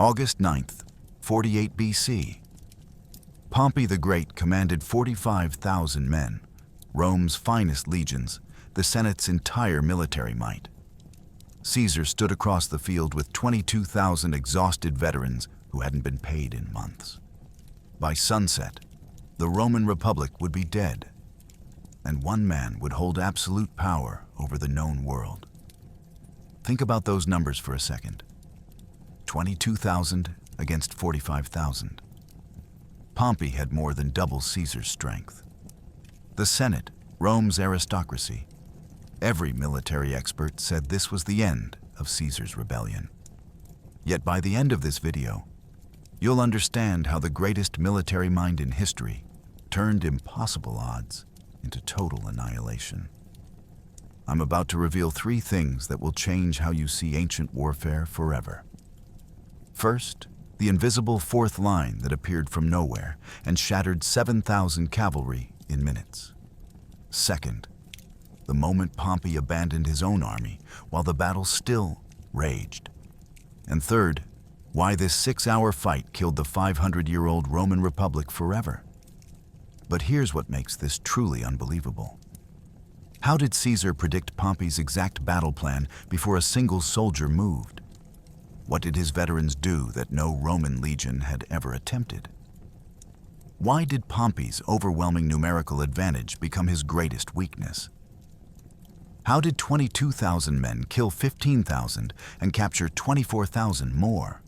August 9th, 48 BC. Pompey the Great commanded 45,000 men, Rome's finest legions, the Senate's entire military might. Caesar stood across the field with 22,000 exhausted veterans who hadn't been paid in months. By sunset, the Roman Republic would be dead, and one man would hold absolute power over the known world. Think about those numbers for a second. 22,000 against 45,000. Pompey had more than double Caesar's strength. The Senate, Rome's aristocracy. Every military expert said this was the end of Caesar's rebellion. Yet by the end of this video, you'll understand how the greatest military mind in history turned impossible odds into total annihilation. I'm about to reveal 3 things that will change how you see ancient warfare forever. First, the invisible fourth line that appeared from nowhere and shattered 7,000 cavalry in minutes. Second, the moment Pompey abandoned his own army while the battle still raged. And third, why this 6-hour fight killed the 500-year-old Roman Republic forever. But here's what makes this truly unbelievable. How did Caesar predict Pompey's exact battle plan before a single soldier moved? What did his veterans do that no Roman legion had ever attempted? Why did Pompey's overwhelming numerical advantage become his greatest weakness? How did 22,000 men kill 15,000 and capture 24,000 more?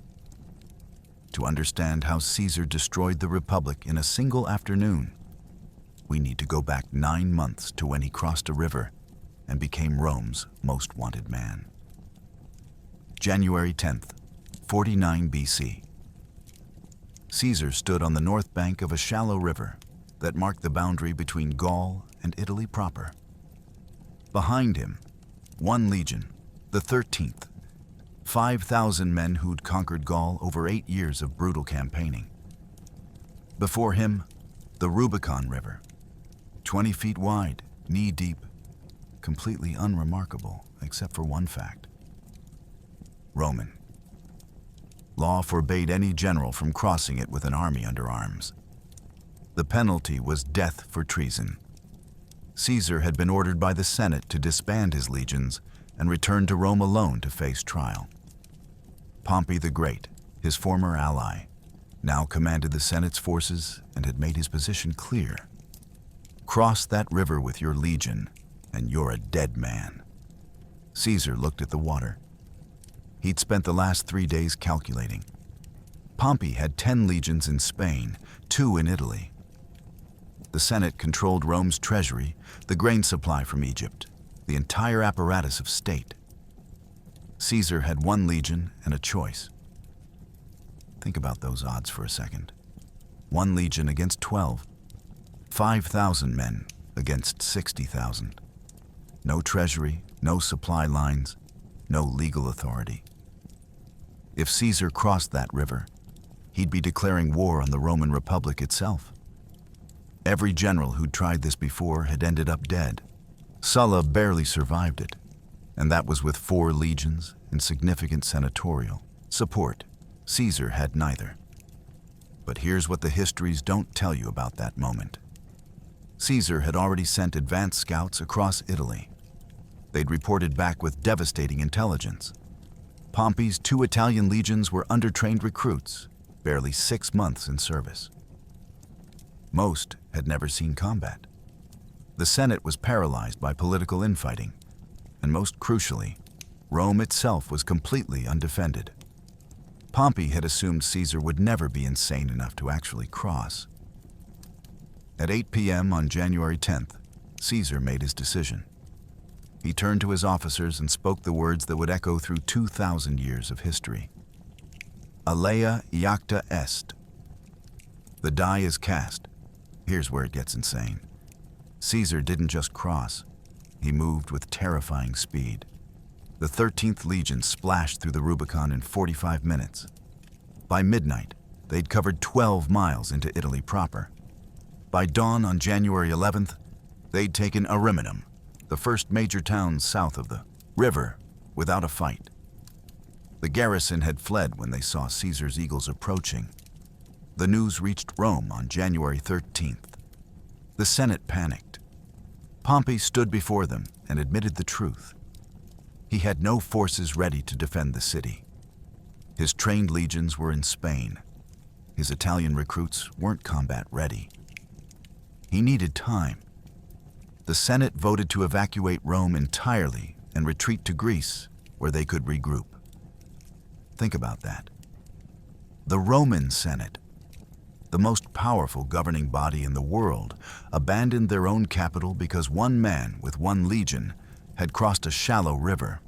To understand how Caesar destroyed the Republic in a single afternoon, we need to go back 9 months to when he crossed a river and became Rome's most wanted man. January 10th, 49 BC. Caesar stood on the north bank of a shallow river that marked the boundary between Gaul and Italy proper. Behind him, one legion, the 13th, 5,000 men who'd conquered Gaul over 8 years of brutal campaigning. Before him, the Rubicon River, 20 feet wide, knee-deep, completely unremarkable except for one fact. Roman. Law forbade any general from crossing it with an army under arms. The penalty was death for treason. Caesar had been ordered by the Senate to disband his legions and return to Rome alone to face trial. Pompey the Great, his former ally, now commanded the Senate's forces and had made his position clear. Cross that river with your legion, and you're a dead man. Caesar looked at the water. He'd spent the last 3 days calculating. Pompey had 10 legions in Spain, 2 in Italy. The Senate controlled Rome's treasury, the grain supply from Egypt, the entire apparatus of state. Caesar had 1 legion and a choice. Think about those odds for a second. 1 legion against 12. 5,000 men against 60,000. No treasury, no supply lines, no legal authority. If Caesar crossed that river, he'd be declaring war on the Roman Republic itself. Every general who'd tried this before had ended up dead. Sulla barely survived it, and that was with 4 legions and significant senatorial support. Caesar had neither. But here's what the histories don't tell you about that moment. Caesar had already sent advance scouts across Italy. They'd reported back with devastating intelligence. Pompey's 2 Italian legions were undertrained recruits, barely 6 months in service. Most had never seen combat. The Senate was paralyzed by political infighting, and most crucially, Rome itself was completely undefended. Pompey had assumed Caesar would never be insane enough to actually cross. At 8 p.m. on January 10th, Caesar made his decision. He turned to his officers and spoke the words that would echo through 2,000 years of history. Alea iacta est. The die is cast. Here's where it gets insane. Caesar didn't just cross. He moved with terrifying speed. The 13th Legion splashed through the Rubicon in 45 minutes. By midnight, they'd covered 12 miles into Italy proper. By dawn on January 11th, they'd taken Ariminum, the first major town south of the river, without a fight. The garrison had fled when they saw Caesar's eagles approaching. The news reached Rome on January 13th. The Senate panicked. Pompey stood before them and admitted the truth. He had no forces ready to defend the city. His trained legions were in Spain. His Italian recruits weren't combat ready. He needed time. The Senate voted to evacuate Rome entirely and retreat to Greece, where they could regroup. Think about that. The Roman Senate, the most powerful governing body in the world, abandoned their own capital because one man with one legion had crossed a shallow river.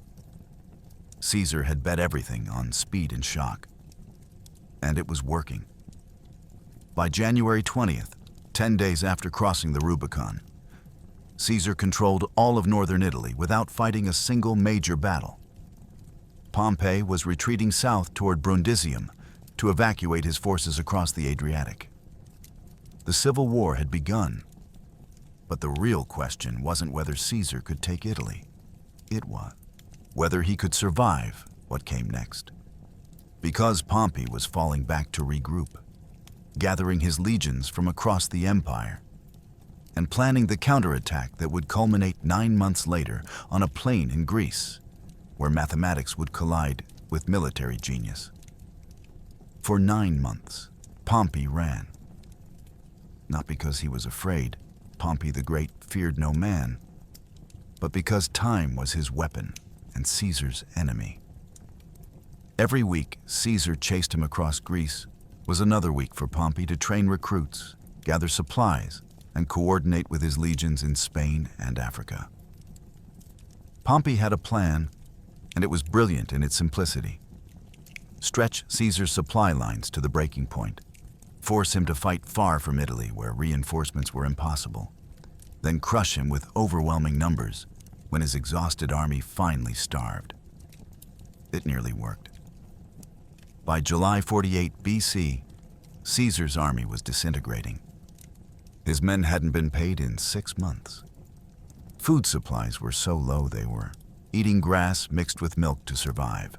Caesar had bet everything on speed and shock. And it was working. By January 20th, 10 days after crossing the Rubicon, Caesar controlled all of northern Italy without fighting a single major battle. Pompey was retreating south toward Brundisium to evacuate his forces across the Adriatic. The civil war had begun, but the real question wasn't whether Caesar could take Italy. It was whether he could survive what came next. Because Pompey was falling back to regroup, gathering his legions from across the empire, and planning the counterattack that would culminate 9 months later on a plain in Greece, where mathematics would collide with military genius. For 9 months, Pompey ran. Not because he was afraid, Pompey the Great feared no man, but because time was his weapon and Caesar's enemy. Every week Caesar chased him across Greece was another week for Pompey to train recruits, gather supplies, and coordinate with his legions in Spain and Africa. Pompey had a plan, and it was brilliant in its simplicity. Stretch Caesar's supply lines to the breaking point, force him to fight far from Italy where reinforcements were impossible, then crush him with overwhelming numbers when his exhausted army finally starved. It nearly worked. By July 48 BC, Caesar's army was disintegrating. His men hadn't been paid in 6 months. Food supplies were so low they were eating grass mixed with milk to survive.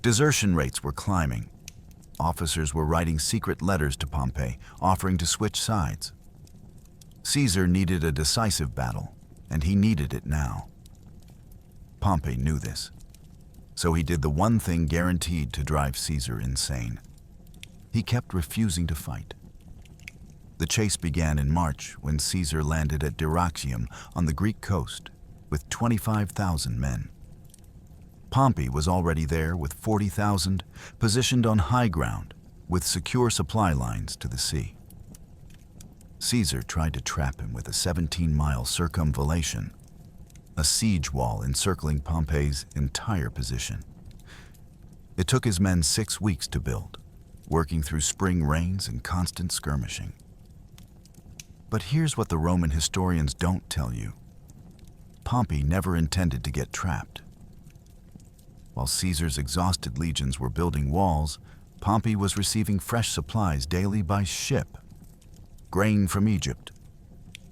Desertion rates were climbing. Officers were writing secret letters to Pompey, offering to switch sides. Caesar needed a decisive battle, and he needed it now. Pompey knew this, so he did the one thing guaranteed to drive Caesar insane. He kept refusing to fight. The chase began in March when Caesar landed at Dyrrhachium on the Greek coast with 25,000 men. Pompey was already there with 40,000, positioned on high ground with secure supply lines to the sea. Caesar tried to trap him with a 17-mile circumvallation, a siege wall encircling Pompey's entire position. It took his men 6 weeks to build, working through spring rains and constant skirmishing. But here's what the Roman historians don't tell you. Pompey never intended to get trapped. While Caesar's exhausted legions were building walls, Pompey was receiving fresh supplies daily by ship. Grain from Egypt,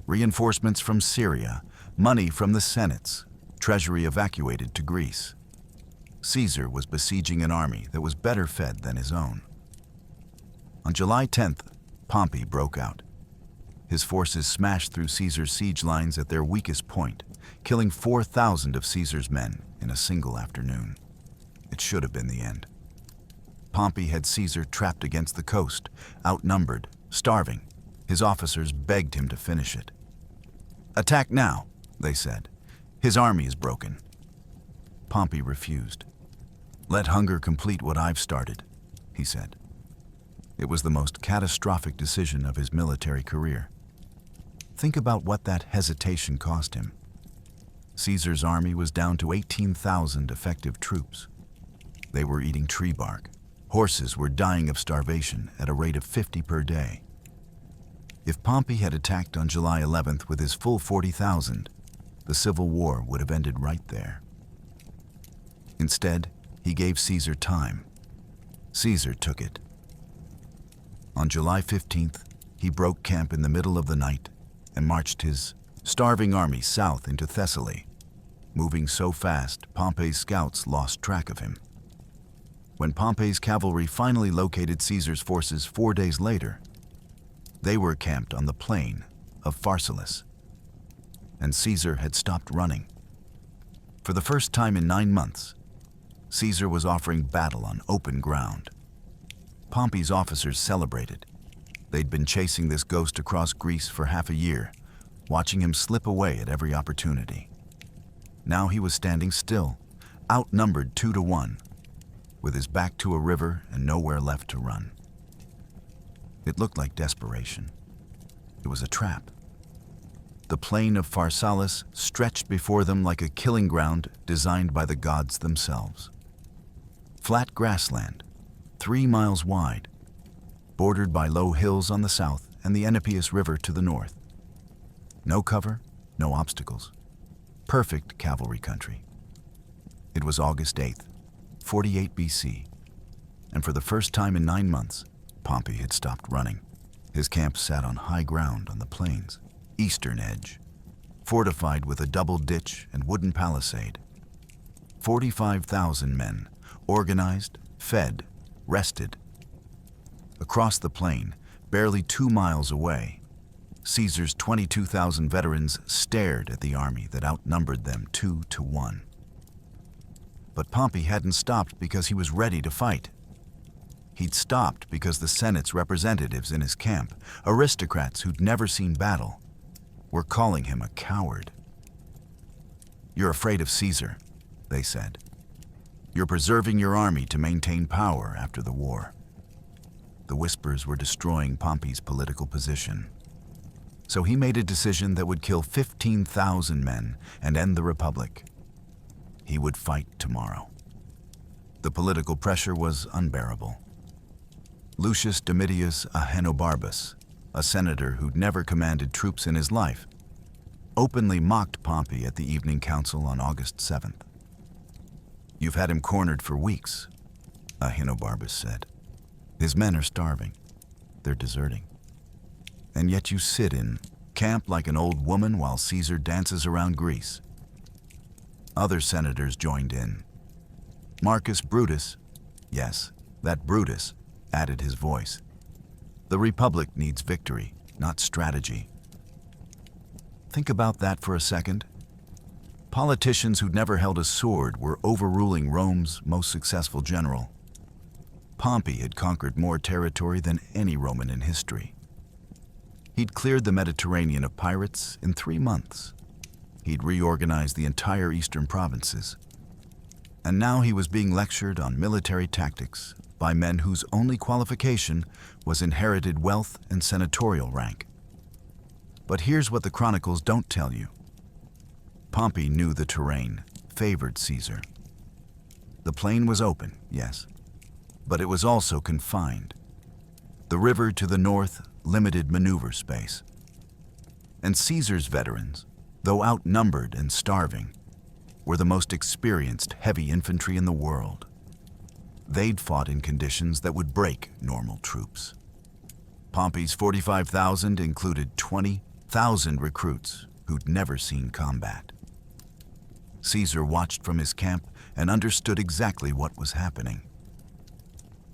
reinforcements from Syria, money from the senates, treasury evacuated to Greece. Caesar was besieging an army that was better fed than his own. On July 10th, Pompey broke out. His forces smashed through Caesar's siege lines at their weakest point, killing 4,000 of Caesar's men in a single afternoon. It should have been the end. Pompey had Caesar trapped against the coast, outnumbered, starving. His officers begged him to finish it. "Attack now," they said. "His army is broken." Pompey refused. "Let hunger complete what I've started," he said. It was the most catastrophic decision of his military career. Think about what that hesitation cost him. Caesar's army was down to 18,000 effective troops. They were eating tree bark. Horses were dying of starvation at a rate of 50 per day. If Pompey had attacked on July 11th with his full 40,000, the civil war would have ended right there. Instead, he gave Caesar time. Caesar took it. On July 15th, he broke camp in the middle of the night and marched his starving army south into Thessaly. Moving so fast, Pompey's scouts lost track of him. When Pompey's cavalry finally located Caesar's forces 4 days later, they were camped on the plain of Pharsalus, and Caesar had stopped running. For the first time in 9 months, Caesar was offering battle on open ground. Pompey's officers celebrated. They'd been chasing this ghost across Greece for half a year, watching him slip away at every opportunity. Now he was standing still, outnumbered 2-1, with his back to a river and nowhere left to run. It looked like desperation. It was a trap. The plain of Pharsalus stretched before them like a killing ground designed by the gods themselves. Flat grassland, 3 miles wide, bordered by low hills on the south and the Enipeus River to the north. No cover, no obstacles. Perfect cavalry country. It was August 8th, 48 BC, and for the first time in 9 months, Pompey had stopped running. His camp sat on high ground on the plain's eastern edge, fortified with a double ditch and wooden palisade. 45,000 men, organized, fed, rested. Across the plain, barely 2 miles away, Caesar's 22,000 veterans stared at the army that outnumbered them 2-1. But Pompey hadn't stopped because he was ready to fight. He'd stopped because the Senate's representatives in his camp, aristocrats who'd never seen battle, were calling him a coward. "You're afraid of Caesar," they said. "You're preserving your army to maintain power after the war." The whispers were destroying Pompey's political position. So he made a decision that would kill 15,000 men and end the Republic. He would fight tomorrow. The political pressure was unbearable. Lucius Domitius Ahenobarbus, a senator who'd never commanded troops in his life, openly mocked Pompey at the evening council on August 7th. "You've had him cornered for weeks," Ahenobarbus said. "His men are starving. They're deserting. And yet you sit in camp like an old woman while Caesar dances around Greece." Other senators joined in. Marcus Brutus, yes, that Brutus, added his voice. "The Republic needs victory, not strategy." Think about that for a second. Politicians who'd never held a sword were overruling Rome's most successful general. Pompey had conquered more territory than any Roman in history. He'd cleared the Mediterranean of pirates in 3 months. He'd reorganized the entire eastern provinces. And now he was being lectured on military tactics by men whose only qualification was inherited wealth and senatorial rank. But here's what the chronicles don't tell you. Pompey knew the terrain favored Caesar. The plain was open, yes, but it was also confined. The river to the north limited maneuver space. And Caesar's veterans, though outnumbered and starving, were the most experienced heavy infantry in the world. They'd fought in conditions that would break normal troops. Pompey's 45,000 included 20,000 recruits who'd never seen combat. Caesar watched from his camp and understood exactly what was happening.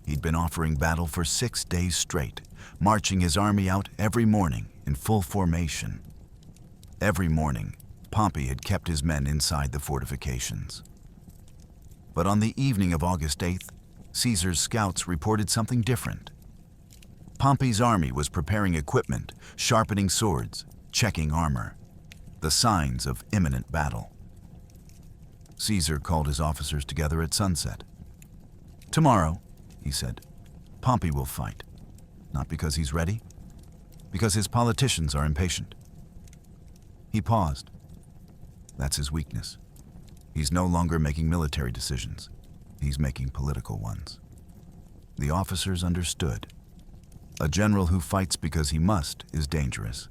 He'd been offering battle for 6 days straight, marching his army out every morning in full formation. Every morning, Pompey had kept his men inside the fortifications. But on the evening of August 8th, Caesar's scouts reported something different. Pompey's army was preparing equipment, sharpening swords, checking armor, the signs of imminent battle. Caesar called his officers together at sunset. "Tomorrow," he said, "Pompey will fight. Not because he's ready, because his politicians are impatient." He paused. That's his weakness. He's no longer making military decisions. He's making political ones. The officers understood. A general who fights because he must is dangerous.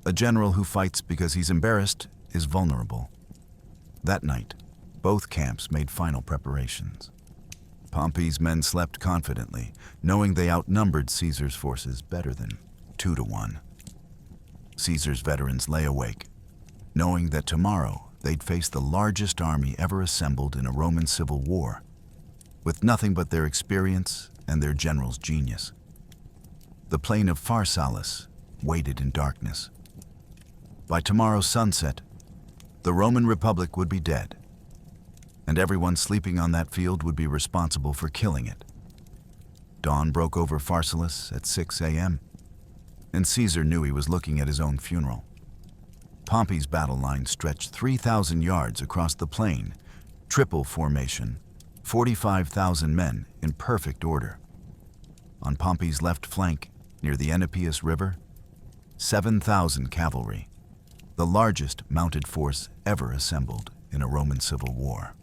A general who fights because he's embarrassed is vulnerable. That night, both camps made final preparations. Pompey's men slept confidently, knowing they outnumbered Caesar's forces better than 2-1. Caesar's veterans lay awake, knowing that tomorrow they'd face the largest army ever assembled in a Roman civil war. with nothing but their experience and their general's genius. The plain of Pharsalus waited in darkness. By tomorrow's sunset, the Roman Republic would be dead, and everyone sleeping on that field would be responsible for killing it. Dawn broke over Pharsalus at 6 a.m., and Caesar knew he was looking at his own funeral. Pompey's battle line stretched 3,000 yards across the plain, triple formation, 45,000 men in perfect order. On Pompey's left flank, near the Ennipeus River, 7,000 cavalry, the largest mounted force ever assembled in a Roman civil war.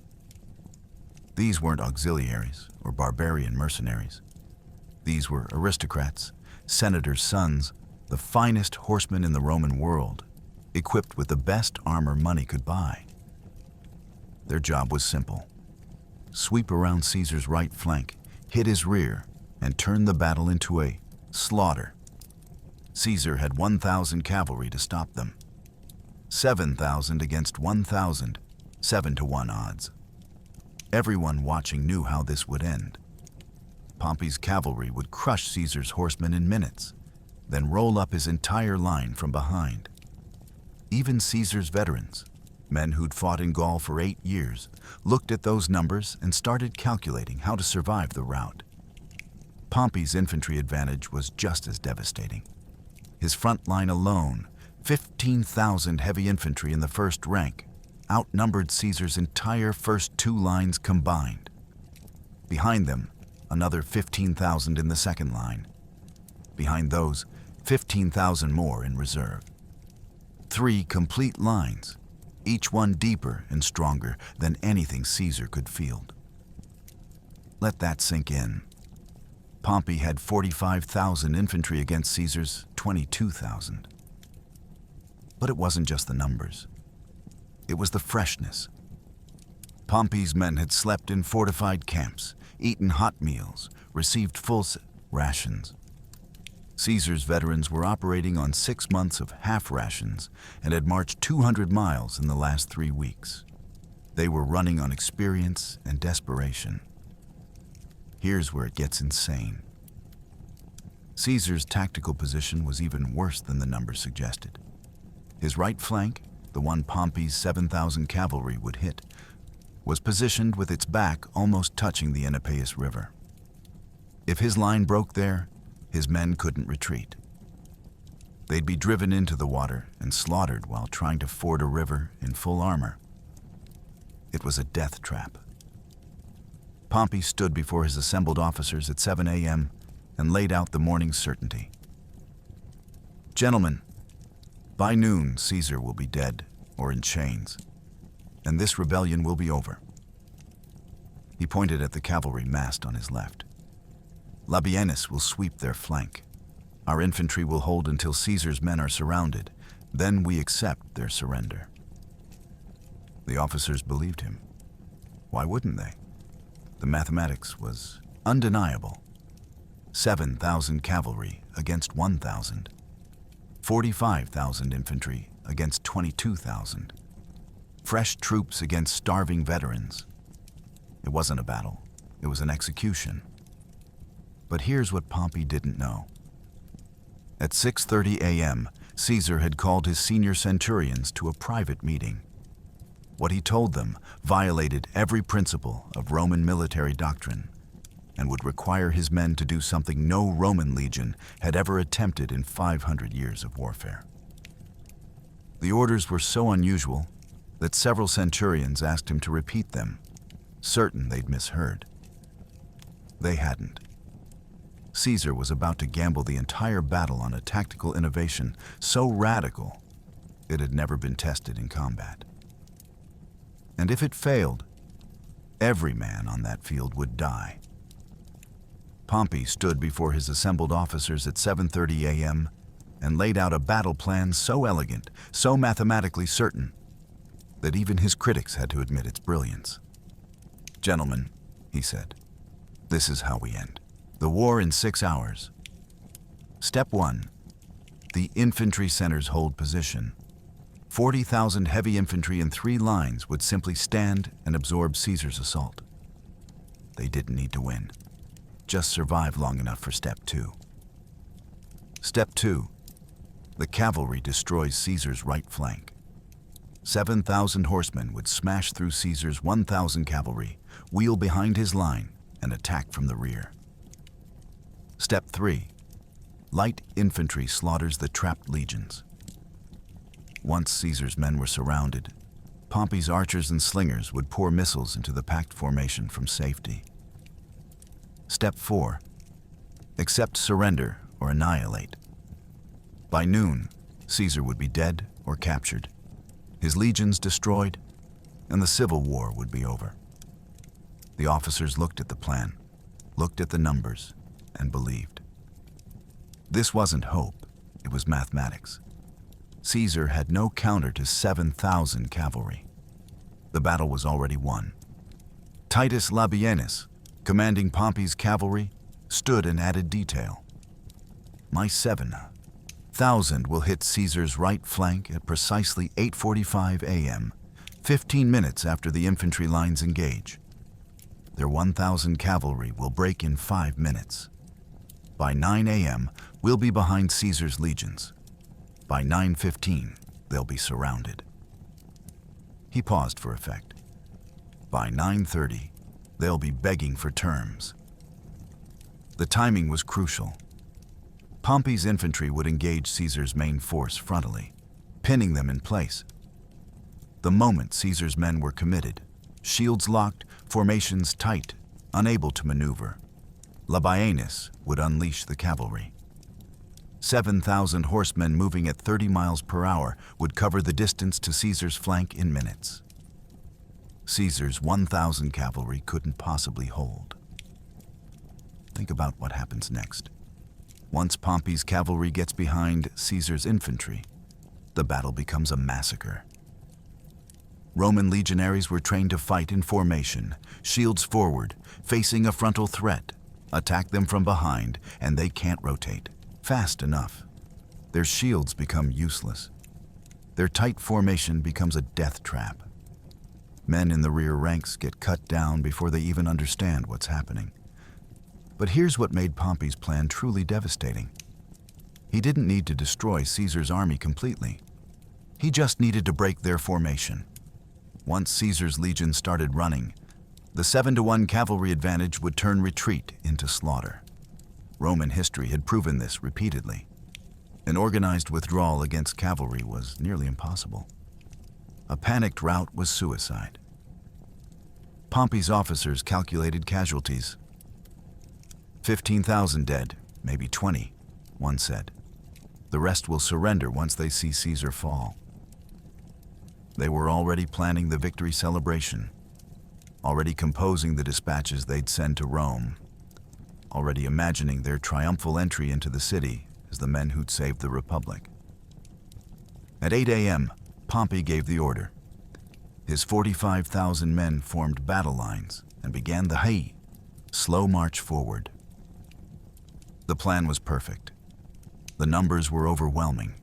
These weren't auxiliaries or barbarian mercenaries. These were aristocrats, senators' sons, the finest horsemen in the Roman world, equipped with the best armor money could buy. Their job was simple: sweep around Caesar's right flank, hit his rear, and turn the battle into a slaughter. Caesar had 1,000 cavalry to stop them. 7,000 against 1,000, 7-to-1 odds. Everyone watching knew how this would end. Pompey's cavalry would crush Caesar's horsemen in minutes, then roll up his entire line from behind. Even Caesar's veterans, men who'd fought in Gaul for 8 years, looked at those numbers and started calculating how to survive the rout. Pompey's infantry advantage was just as devastating. His front line alone, 15,000 heavy infantry in the first rank, outnumbered Caesar's entire first 2 lines combined. Behind them, another 15,000 in the second line. Behind those, 15,000 more in reserve. 3 complete lines, each one deeper and stronger than anything Caesar could field. Let that sink in. Pompey had 45,000 infantry against Caesar's 22,000. But it wasn't just the numbers. It was the freshness. Pompey's men had slept in fortified camps, eaten hot meals, received full rations. Caesar's veterans were operating on 6 months of half rations and had marched 200 miles in the last 3 weeks. They were running on experience and desperation. Here's where it gets insane. Caesar's tactical position was even worse than the numbers suggested. His right flank, the one Pompey's 7,000 cavalry would hit, was positioned with its back almost touching the Ennipeus River. If his line broke there, his men couldn't retreat. They'd be driven into the water and slaughtered while trying to ford a river in full armor. It was a death trap. Pompey stood before his assembled officers at 7 a.m. and laid out the morning's certainty. Gentlemen, by noon Caesar will be dead or in chains, and this rebellion will be over. He pointed at the cavalry massed on his left. Labienus will sweep their flank. Our infantry will hold until Caesar's men are surrounded. Then we accept their surrender. The officers believed him. Why wouldn't they? The mathematics was undeniable. 7,000 cavalry against 1,000. 45,000 infantry against 22,000. Fresh troops against starving veterans. It wasn't a battle. It was an execution. But here's what Pompey didn't know. At 6:30 a.m., Caesar had called his senior centurions to a private meeting. What he told them violated every principle of Roman military doctrine and would require his men to do something no Roman legion had ever attempted in 500 years of warfare. The orders were so unusual that several centurions asked him to repeat them, certain they'd misheard. They hadn't. Caesar was about to gamble the entire battle on a tactical innovation so radical it had never been tested in combat. And if it failed, every man on that field would die. Pompey stood before his assembled officers at 7:30 a.m. and laid out a battle plan so elegant, so mathematically certain, that even his critics had to admit its brilliance. "Gentlemen," he said, "this is how we end the war in 6 hours. Step 1. The infantry centers hold position. 40,000 heavy infantry in 3 lines would simply stand and absorb Caesar's assault. They didn't need to win. Just survive long enough for Step 2. Step 2. The cavalry destroys Caesar's right flank. 7,000 horsemen would smash through Caesar's 1,000 cavalry, wheel behind his line, and attack from the rear. Step 3. Light infantry slaughters the trapped legions. Once Caesar's men were surrounded, Pompey's archers and slingers would pour missiles into the packed formation from safety. Step 4. Accept surrender or annihilate. By noon, Caesar would be dead or captured, his legions destroyed, and the civil war would be over. The officers looked at the plan, looked at the numbers, and believed. This wasn't hope, it was mathematics. Caesar had no counter to 7,000 cavalry. The battle was already won. Titus Labienus, commanding Pompey's cavalry, stood and added detail. My 7,000 will hit Caesar's right flank at precisely 8:45 a.m., 15 minutes after the infantry lines engage. Their 1,000 cavalry will break in 5 minutes. By 9 a.m., we'll be behind Caesar's legions. By 9:15, they'll be surrounded. He paused for effect. By 9:30, they'll be begging for terms. The timing was crucial. Pompey's infantry would engage Caesar's main force frontally, pinning them in place. The moment Caesar's men were committed, shields locked, formations tight, unable to maneuver, Labienus would unleash the cavalry. 7,000 horsemen moving at 30 miles per hour would cover the distance to Caesar's flank in minutes. Caesar's 1,000 cavalry couldn't possibly hold. Think about what happens next. Once Pompey's cavalry gets behind Caesar's infantry, the battle becomes a massacre. Roman legionaries were trained to fight in formation, shields forward, facing a frontal threat. Attack them from behind, and they can't rotate fast enough. Their shields become useless. Their tight formation becomes a death trap. Men in the rear ranks get cut down before they even understand what's happening. But here's what made Pompey's plan truly devastating. He didn't need to destroy Caesar's army completely. He just needed to break their formation. Once Caesar's legion started running, the 7-to-1 cavalry advantage would turn retreat into slaughter. Roman history had proven this repeatedly. An organized withdrawal against cavalry was nearly impossible. A panicked rout was suicide. Pompey's officers calculated casualties. 15,000 dead, maybe 20, one said. The rest will surrender once they see Caesar fall. They were already planning the victory celebration, already composing the dispatches they'd send to Rome, already imagining their triumphal entry into the city as the men who'd saved the Republic. At 8 a.m., Pompey gave the order. His 45,000 men formed battle lines and began the slow march forward. The plan was perfect. The numbers were overwhelming.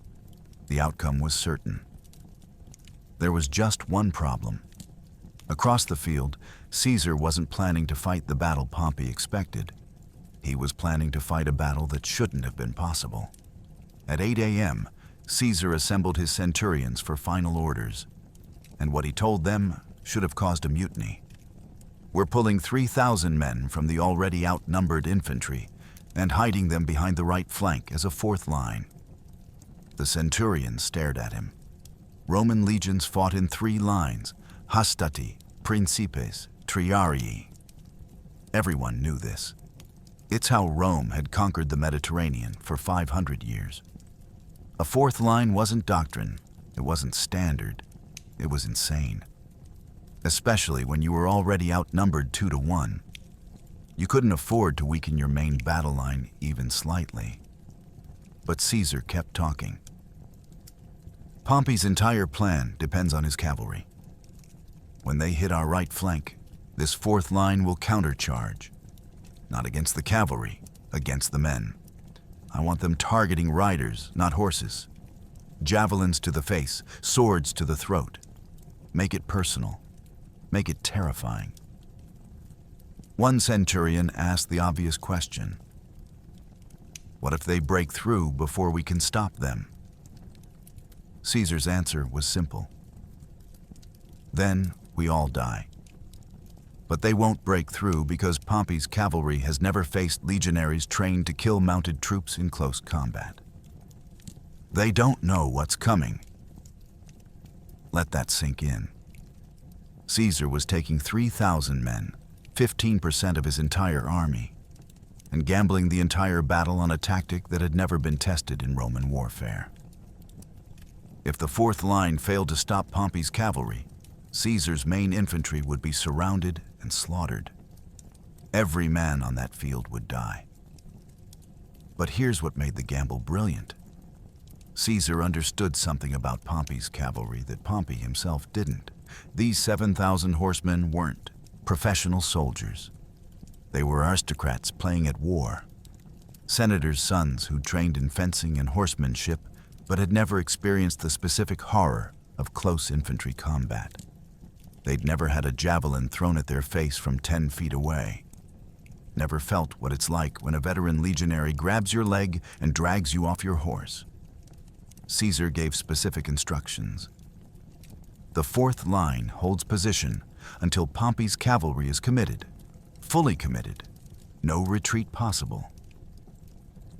The outcome was certain. There was just one problem. Across the field, Caesar wasn't planning to fight the battle Pompey expected. He was planning to fight a battle that shouldn't have been possible. At 8 a.m., Caesar assembled his centurions for final orders, and what he told them should have caused a mutiny. We're pulling 3,000 men from the already outnumbered infantry and hiding them behind the right flank as a fourth line. The centurions stared at him. Roman legions fought in 3 lines: hastati, principes, triarii. Everyone knew this. It's how Rome had conquered the Mediterranean for 500 years. A fourth line wasn't doctrine, it wasn't standard, it was insane. Especially when you were already outnumbered 2-to-1. You couldn't afford to weaken your main battle line even slightly. But Caesar kept talking. Pompey's entire plan depends on his cavalry. When they hit our right flank, this fourth line will countercharge. Not against the cavalry, against the men. I want them targeting riders, not horses. Javelins to the face, swords to the throat. Make it personal. Make it terrifying. One centurion asked the obvious question: what if they break through before we can stop them? Caesar's answer was simple: then we all die. But they won't break through because Pompey's cavalry has never faced legionaries trained to kill mounted troops in close combat. They don't know what's coming. Let that sink in. Caesar was taking 3,000 men, 15% of his entire army, and gambling the entire battle on a tactic that had never been tested in Roman warfare. If the fourth line failed to stop Pompey's cavalry, Caesar's main infantry would be surrounded and slaughtered. Every man on that field would die. But here's what made the gamble brilliant. Caesar understood something about Pompey's cavalry that Pompey himself didn't. These 7,000 horsemen weren't professional soldiers. They were aristocrats playing at war. Senators' sons who'd trained in fencing and horsemanship but had never experienced the specific horror of close infantry combat. They'd never had a javelin thrown at their face from 10 feet away. Never felt what it's like when a veteran legionary grabs your leg and drags you off your horse. Caesar gave specific instructions. The fourth line holds position until Pompey's cavalry is committed, fully committed, no retreat possible.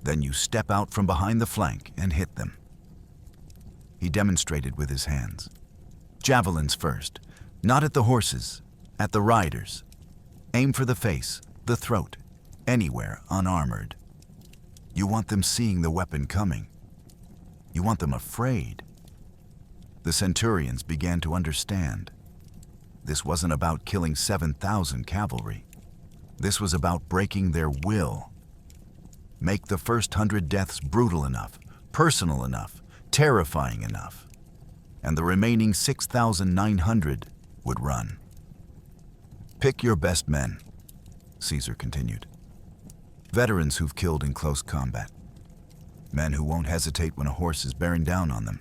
Then you step out from behind the flank and hit them. He demonstrated with his hands. Javelins first, not at the horses, at the riders. Aim for the face, the throat, anywhere unarmored. You want them seeing the weapon coming. You want them afraid. The centurions began to understand. This wasn't about killing 7,000 cavalry. This was about breaking their will. Make the first 100 deaths brutal enough, personal enough, terrifying enough, and the remaining 6,900 would run. Pick your best men, Caesar continued. Veterans who've killed in close combat. Men who won't hesitate when a horse is bearing down on them.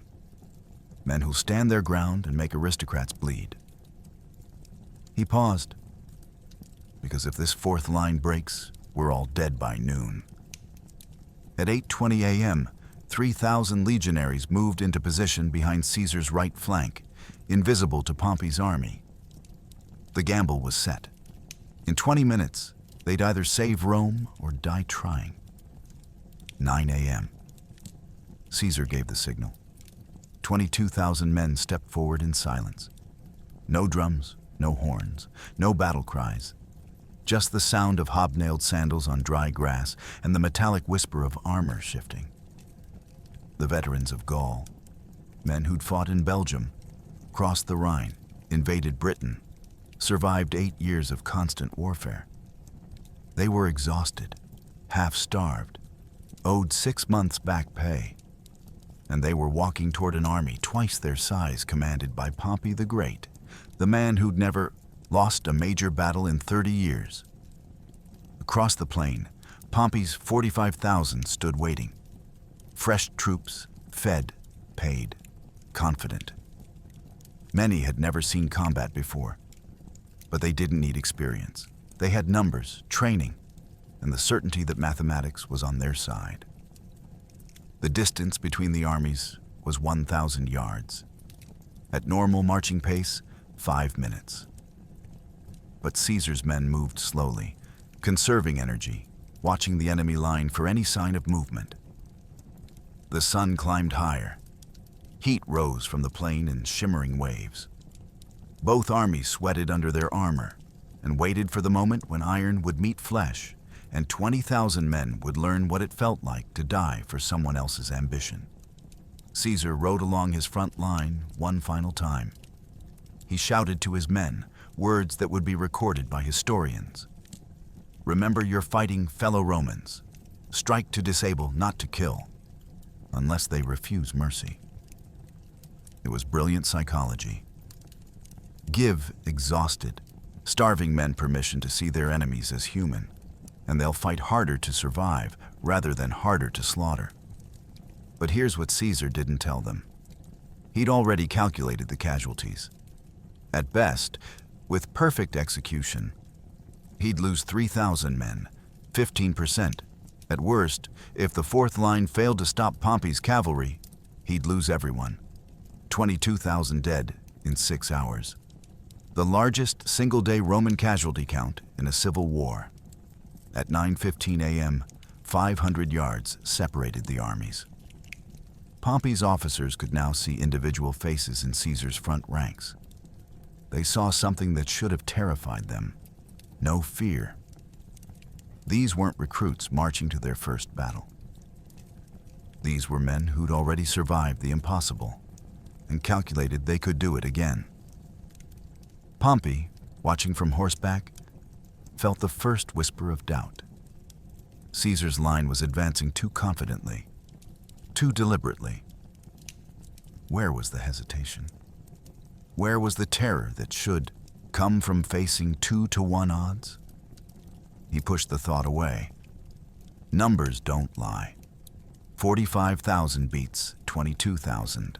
Men who'll stand their ground and make aristocrats bleed. He paused, because if this fourth line breaks, we're all dead by noon. At 8:20 a.m., 3,000 legionaries moved into position behind Caesar's right flank, invisible to Pompey's army. The gamble was set. In 20 minutes, they'd either save Rome or die trying. 9 a.m. Caesar gave the signal. 22,000 men stepped forward in silence. No drums, no horns, no battle cries. Just the sound of hobnailed sandals on dry grass and the metallic whisper of armor shifting. The veterans of Gaul, men who'd fought in Belgium, crossed the Rhine, invaded Britain, survived 8 years of constant warfare. They were exhausted, half-starved, owed 6 months back pay, and they were walking toward an army twice their size commanded by Pompey the Great, the man who'd never lost a major battle in 30 years. Across the plain, Pompey's 45,000 stood waiting. Fresh troops, fed, paid, confident. Many had never seen combat before, but they didn't need experience. They had numbers, training, and the certainty that mathematics was on their side. The distance between the armies was 1,000 yards. At normal marching pace, 5 minutes. But Caesar's men moved slowly, conserving energy, watching the enemy line for any sign of movement. The sun climbed higher. Heat rose from the plain in shimmering waves. Both armies sweated under their armor and waited for the moment when iron would meet flesh and 20,000 men would learn what it felt like to die for someone else's ambition. Caesar rode along his front line one final time. He shouted to his men words that would be recorded by historians. Remember your fighting fellow Romans. Strike to disable, not to kill, unless they refuse mercy. It was brilliant psychology. Give exhausted, starving men permission to see their enemies as human, and they'll fight harder to survive rather than harder to slaughter. But here's what Caesar didn't tell them. He'd already calculated the casualties. At best, with perfect execution, He'd lose 3,000 men, 15%. At worst, if the fourth line failed to stop Pompey's cavalry, he'd lose everyone. 22,000 dead in 6 hours. The largest single-day Roman casualty count in a civil war. At 9:15 a.m., 500 yards separated the armies. Pompey's officers could now see individual faces in Caesar's front ranks. They saw something that should have terrified them. No fear. These weren't recruits marching to their first battle. These were men who'd already survived the impossible and calculated they could do it again. Pompey, watching from horseback, felt the first whisper of doubt. Caesar's line was advancing too confidently, too deliberately. Where was the hesitation? Where was the terror that should come from facing 2-to-1 odds? He pushed the thought away. Numbers don't lie. 45,000 beats 22,000.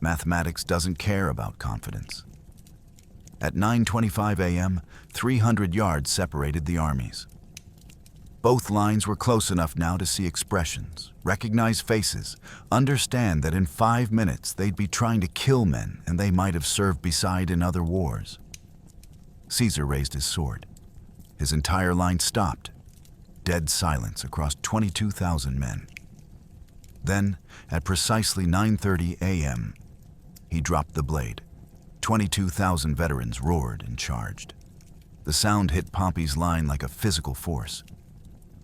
Mathematics doesn't care about confidence. At 9:25 a.m., 300 yards separated the armies. Both lines were close enough now to see expressions, recognize faces, understand that in 5 minutes they'd be trying to kill men and they might have served beside in other wars. Caesar raised his sword. His entire line stopped. Dead silence across 22,000 men. Then, at precisely 9:30 a.m., he dropped the blade. 22,000 veterans roared and charged. The sound hit Pompey's line like a physical force,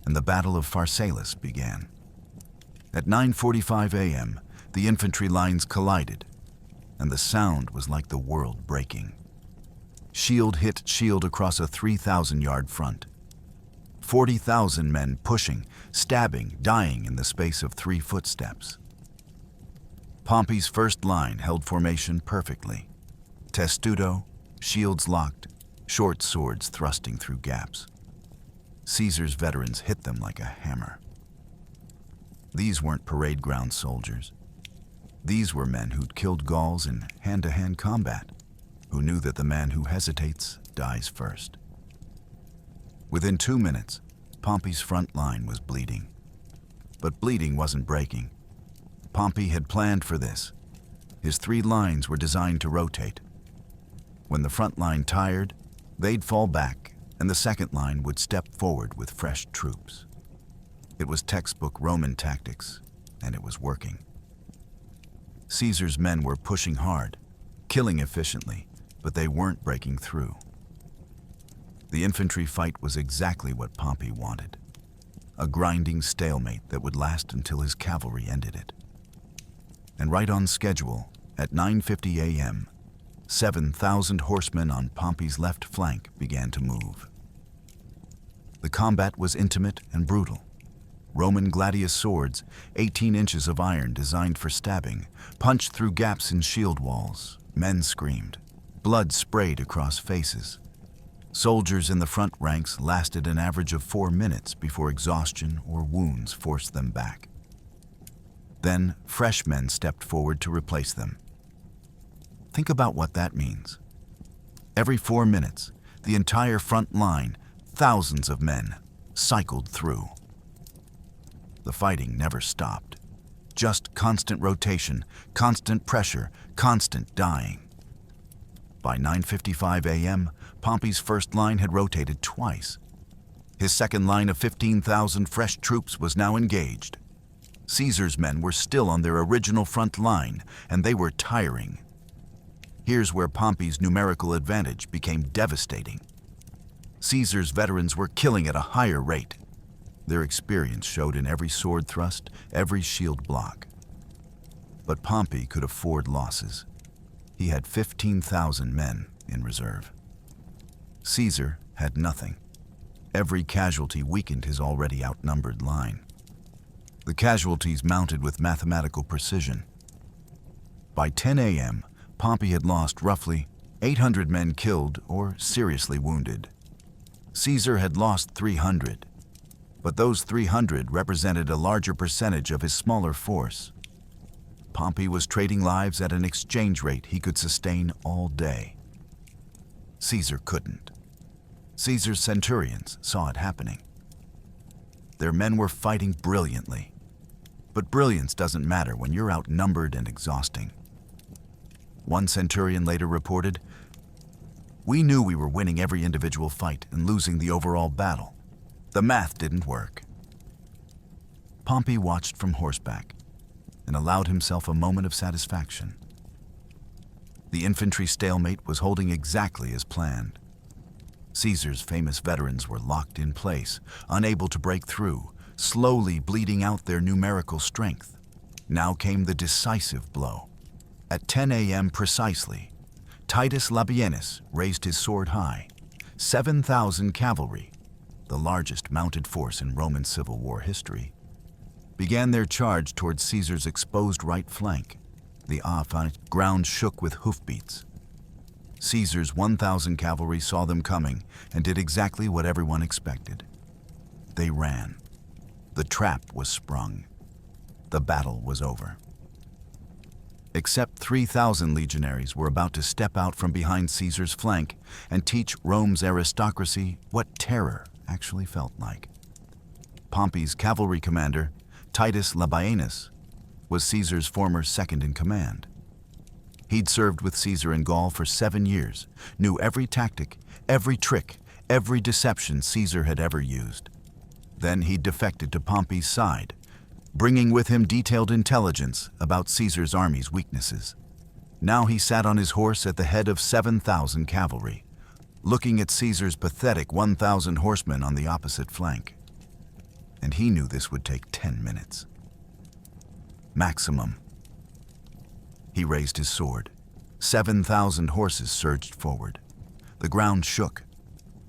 and the Battle of Pharsalus began. At 9:45 a.m., the infantry lines collided, and the sound was like the world breaking. Shield hit shield across a 3,000-yard front. 40,000 men pushing, stabbing, dying in the space of 3 footsteps. Pompey's first line held formation perfectly. Testudo, shields locked, short swords thrusting through gaps. Caesar's veterans hit them like a hammer. These weren't parade ground soldiers. These were men who'd killed Gauls in hand-to-hand combat, who knew that the man who hesitates dies first. Within 2 minutes, Pompey's front line was bleeding. But bleeding wasn't breaking. Pompey had planned for this. His 3 lines were designed to rotate. When the front line tired, they'd fall back, and the second line would step forward with fresh troops. It was textbook Roman tactics, and it was working. Caesar's men were pushing hard, killing efficiently, but they weren't breaking through. The infantry fight was exactly what Pompey wanted. A grinding stalemate that would last until his cavalry ended it. And right on schedule, at 9:50 a.m., 7,000 horsemen on Pompey's left flank began to move. The combat was intimate and brutal. Roman gladius swords, 18 inches of iron designed for stabbing, punched through gaps in shield walls. Men screamed. Blood sprayed across faces. Soldiers in the front ranks lasted an average of 4 minutes before exhaustion or wounds forced them back. Then, fresh men stepped forward to replace them. Think about what that means. Every 4 minutes, the entire front line, thousands of men, cycled through. The fighting never stopped. Just constant rotation, constant pressure, constant dying. By 9:55 a.m., Pompey's first line had rotated twice. His second line of 15,000 fresh troops was now engaged. Caesar's men were still on their original front line, and they were tiring. Here's where Pompey's numerical advantage became devastating. Caesar's veterans were killing at a higher rate. Their experience showed in every sword thrust, every shield block. But Pompey could afford losses. He had 15,000 men in reserve. Caesar had nothing. Every casualty weakened his already outnumbered line. The casualties mounted with mathematical precision. By 10 a.m., Pompey had lost roughly 800 men killed or seriously wounded. Caesar had lost 300, but those 300 represented a larger percentage of his smaller force. Pompey was trading lives at an exchange rate he could sustain all day. Caesar couldn't. Caesar's centurions saw it happening. Their men were fighting brilliantly. But brilliance doesn't matter when you're outnumbered and exhausting. One centurion later reported, "We knew we were winning every individual fight and losing the overall battle. The math didn't work." Pompey watched from horseback and allowed himself a moment of satisfaction. The infantry stalemate was holding exactly as planned. Caesar's famous veterans were locked in place, unable to break through, slowly bleeding out their numerical strength. Now came the decisive blow. At 10 a.m. precisely, Titus Labienus raised his sword high. 7,000 cavalry, the largest mounted force in Roman Civil War history, began their charge towards Caesar's exposed right flank. The ground shook with hoofbeats. Caesar's 1,000 cavalry saw them coming and did exactly what everyone expected. They ran. The trap was sprung. The battle was over. Except 3,000 legionaries were about to step out from behind Caesar's flank and teach Rome's aristocracy what terror actually felt like. Pompey's cavalry commander, Titus Labienus, was Caesar's former second-in-command. He'd served with Caesar in Gaul for 7 years, knew every tactic, every trick, every deception Caesar had ever used. Then he'd defected to Pompey's side, bringing with him detailed intelligence about Caesar's army's weaknesses. Now he sat on his horse at the head of 7,000 cavalry, looking at Caesar's pathetic 1,000 horsemen on the opposite flank. And he knew this would take 10 minutes. Maximum. He raised his sword. 7,000 horses surged forward. The ground shook.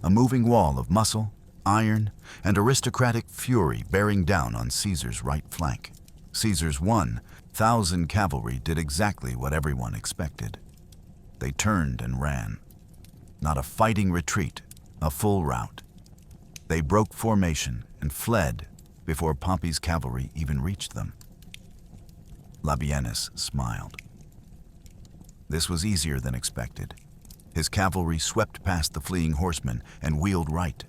A moving wall of muscle, iron, and aristocratic fury bearing down on Caesar's right flank. Caesar's 1,000 cavalry did exactly what everyone expected. They turned and ran. Not a fighting retreat, a full rout. They broke formation and fled before Pompey's cavalry even reached them. Labienus smiled. This was easier than expected. His cavalry swept past the fleeing horsemen and wheeled right,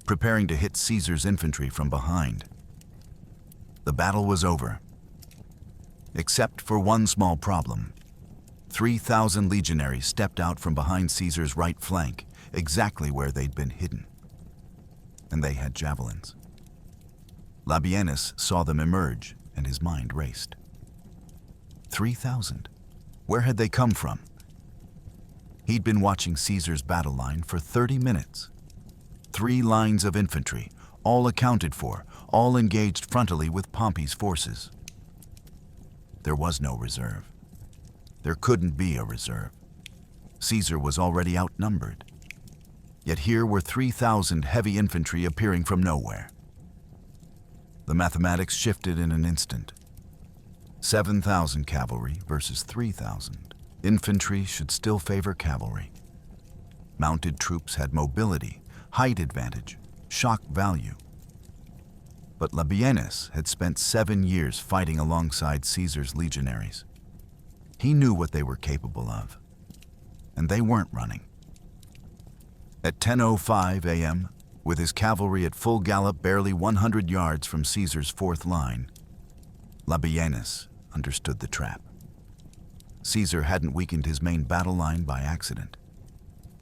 preparing to hit Caesar's infantry from behind. The battle was over, except for one small problem. 3,000 legionaries stepped out from behind Caesar's right flank, exactly where they'd been hidden. And they had javelins. Labienus saw them emerge, and his mind raced. 3,000. Where had they come from? He'd been watching Caesar's battle line for 30 minutes. 3 lines of infantry, all accounted for, all engaged frontally with Pompey's forces. There was no reserve. There couldn't be a reserve. Caesar was already outnumbered. Yet here were 3,000 heavy infantry appearing from nowhere. The mathematics shifted in an instant. 7,000 cavalry versus 3,000. Infantry should still favor cavalry. Mounted troops had mobility, height advantage, shock value. But Labienus had spent 7 years fighting alongside Caesar's legionaries. He knew what they were capable of, and they weren't running. At 10:05 a.m., with his cavalry at full gallop barely 100 yards from Caesar's fourth line, Labienus understood the trap. Caesar hadn't weakened his main battle line by accident.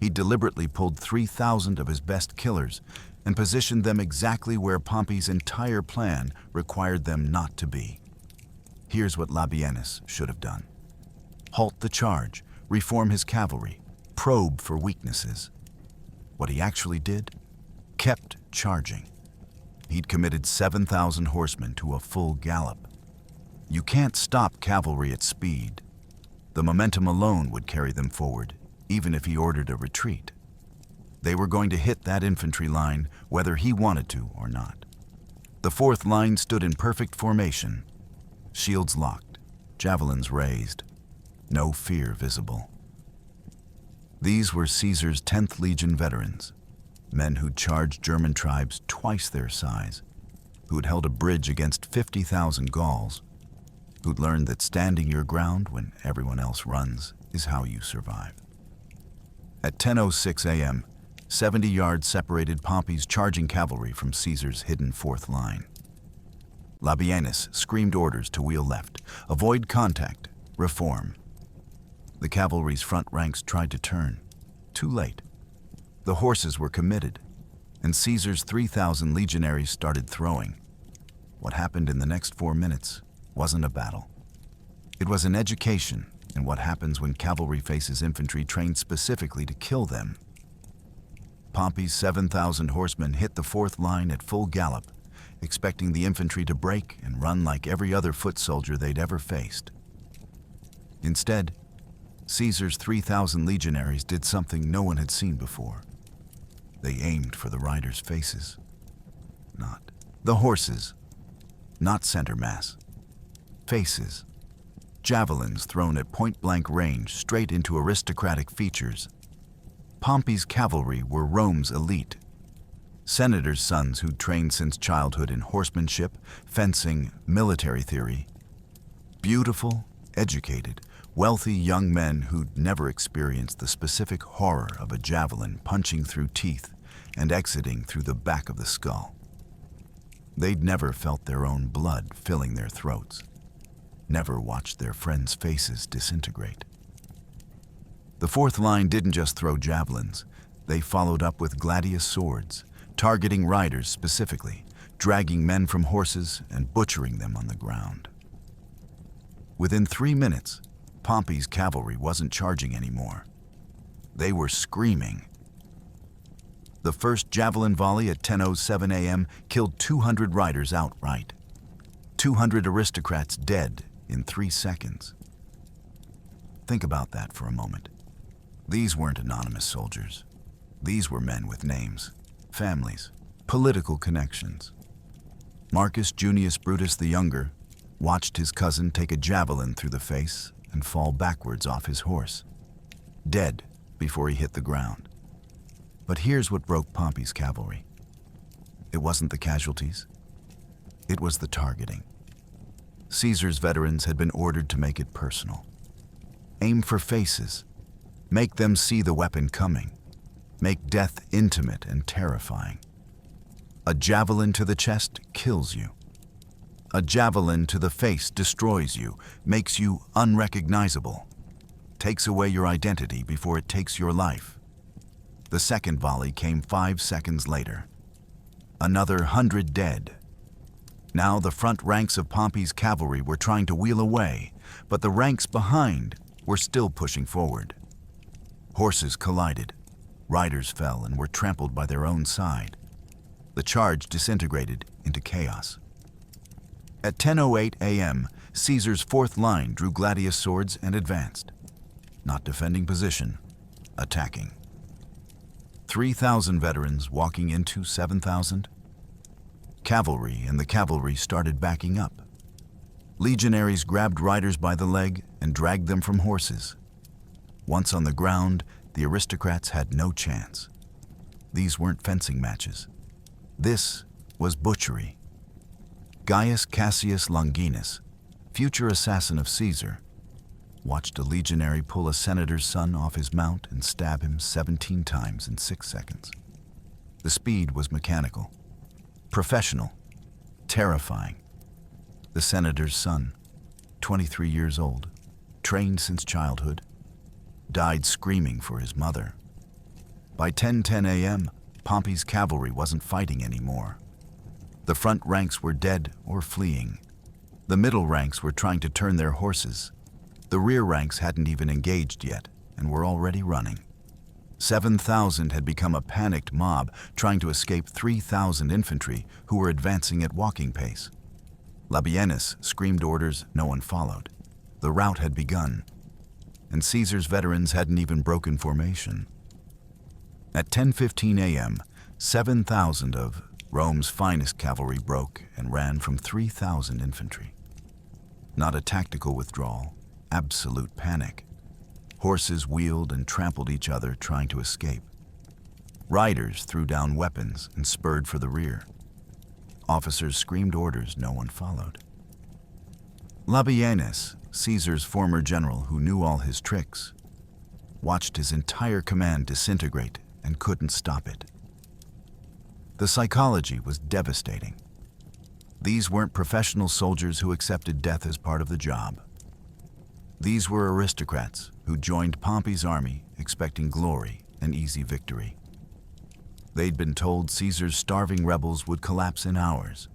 He deliberately pulled 3,000 of his best killers and positioned them exactly where Pompey's entire plan required them not to be. Here's what Labienus should have done: halt the charge, reform his cavalry, probe for weaknesses. What he actually did? Kept charging. He'd committed 7,000 horsemen to a full gallop. You can't stop cavalry at speed. The momentum alone would carry them forward, even if he ordered a retreat. They were going to hit that infantry line whether he wanted to or not. The fourth line stood in perfect formation, shields locked, javelins raised, no fear visible. These were Caesar's 10th Legion veterans, men who'd charged German tribes twice their size, who'd held a bridge against 50,000 Gauls, who'd learned that standing your ground when everyone else runs is how you survive. At 10:06 a.m., 70 yards separated Pompey's charging cavalry from Caesar's hidden fourth line. Labienus screamed orders to wheel left, avoid contact, reform. The cavalry's front ranks tried to turn. Too late. The horses were committed, and Caesar's 3,000 legionaries started throwing. What happened in the next 4 minutes wasn't a battle. It was an education in what happens when cavalry faces infantry trained specifically to kill them. Pompey's 7,000 horsemen hit the fourth line at full gallop, expecting the infantry to break and run like every other foot soldier they'd ever faced. Instead, Caesar's 3,000 legionaries did something no one had seen before. They aimed for the riders' faces. Not the horses. Not center mass. Faces. Javelins thrown at point-blank range straight into aristocratic features. Pompey's cavalry were Rome's elite. Senators' sons who'd trained since childhood in horsemanship, fencing, military theory. Beautiful, educated, wealthy young men who'd never experienced the specific horror of a javelin punching through teeth and exiting through the back of the skull. They'd never felt their own blood filling their throats, never watched their friends' faces disintegrate. The fourth line didn't just throw javelins, they followed up with gladius swords, targeting riders specifically, dragging men from horses and butchering them on the ground. Within 3 minutes, Pompey's cavalry wasn't charging anymore. They were screaming. The first javelin volley at 10:07 a.m. killed 200 riders outright. 200 aristocrats dead in 3 seconds. Think about that for a moment. These weren't anonymous soldiers. These were men with names, families, political connections. Marcus Junius Brutus the Younger watched his cousin take a javelin through the face and fall backwards off his horse, dead before he hit the ground. But here's what broke Pompey's cavalry. It wasn't the casualties. It was the targeting. Caesar's veterans had been ordered to make it personal. Aim for faces. Make them see the weapon coming. Make death intimate and terrifying. A javelin to the chest kills you. A javelin to the face destroys you, makes you unrecognizable, takes away your identity before it takes your life. The second volley came 5 seconds later. Another 100 dead. Now the front ranks of Pompey's cavalry were trying to wheel away, but the ranks behind were still pushing forward. Horses collided. Riders fell and were trampled by their own side. The charge disintegrated into chaos. At 10:08 a.m., Caesar's fourth line drew gladius swords and advanced. Not defending position, attacking. 3,000 veterans walking into 7,000. Cavalry and the cavalry started backing up. Legionaries grabbed riders by the leg and dragged them from horses. Once on the ground, the aristocrats had no chance. These weren't fencing matches. This was butchery. Gaius Cassius Longinus, future assassin of Caesar, watched a legionary pull a senator's son off his mount and stab him 17 times in 6 seconds. The speed was mechanical, professional, terrifying. The senator's son, 23 years old, trained since childhood, died screaming for his mother. By 10:10 a.m., Pompey's cavalry wasn't fighting anymore. The front ranks were dead or fleeing. The middle ranks were trying to turn their horses. The rear ranks hadn't even engaged yet and were already running. 7,000 had become a panicked mob trying to escape 3,000 infantry who were advancing at walking pace. Labienus screamed orders no one followed. The rout had begun, and Caesar's veterans hadn't even broken formation. At 10:15 a.m., 7,000 of Rome's finest cavalry broke and ran from 3,000 infantry. Not a tactical withdrawal, absolute panic. Horses wheeled and trampled each other trying to escape. Riders threw down weapons and spurred for the rear. Officers screamed orders no one followed. Labienus, Caesar's former general who knew all his tricks, watched his entire command disintegrate and couldn't stop it. The psychology was devastating. These weren't professional soldiers who accepted death as part of the job. These were aristocrats who joined Pompey's army expecting glory and easy victory. They'd been told Caesar's starving rebels would collapse in hours.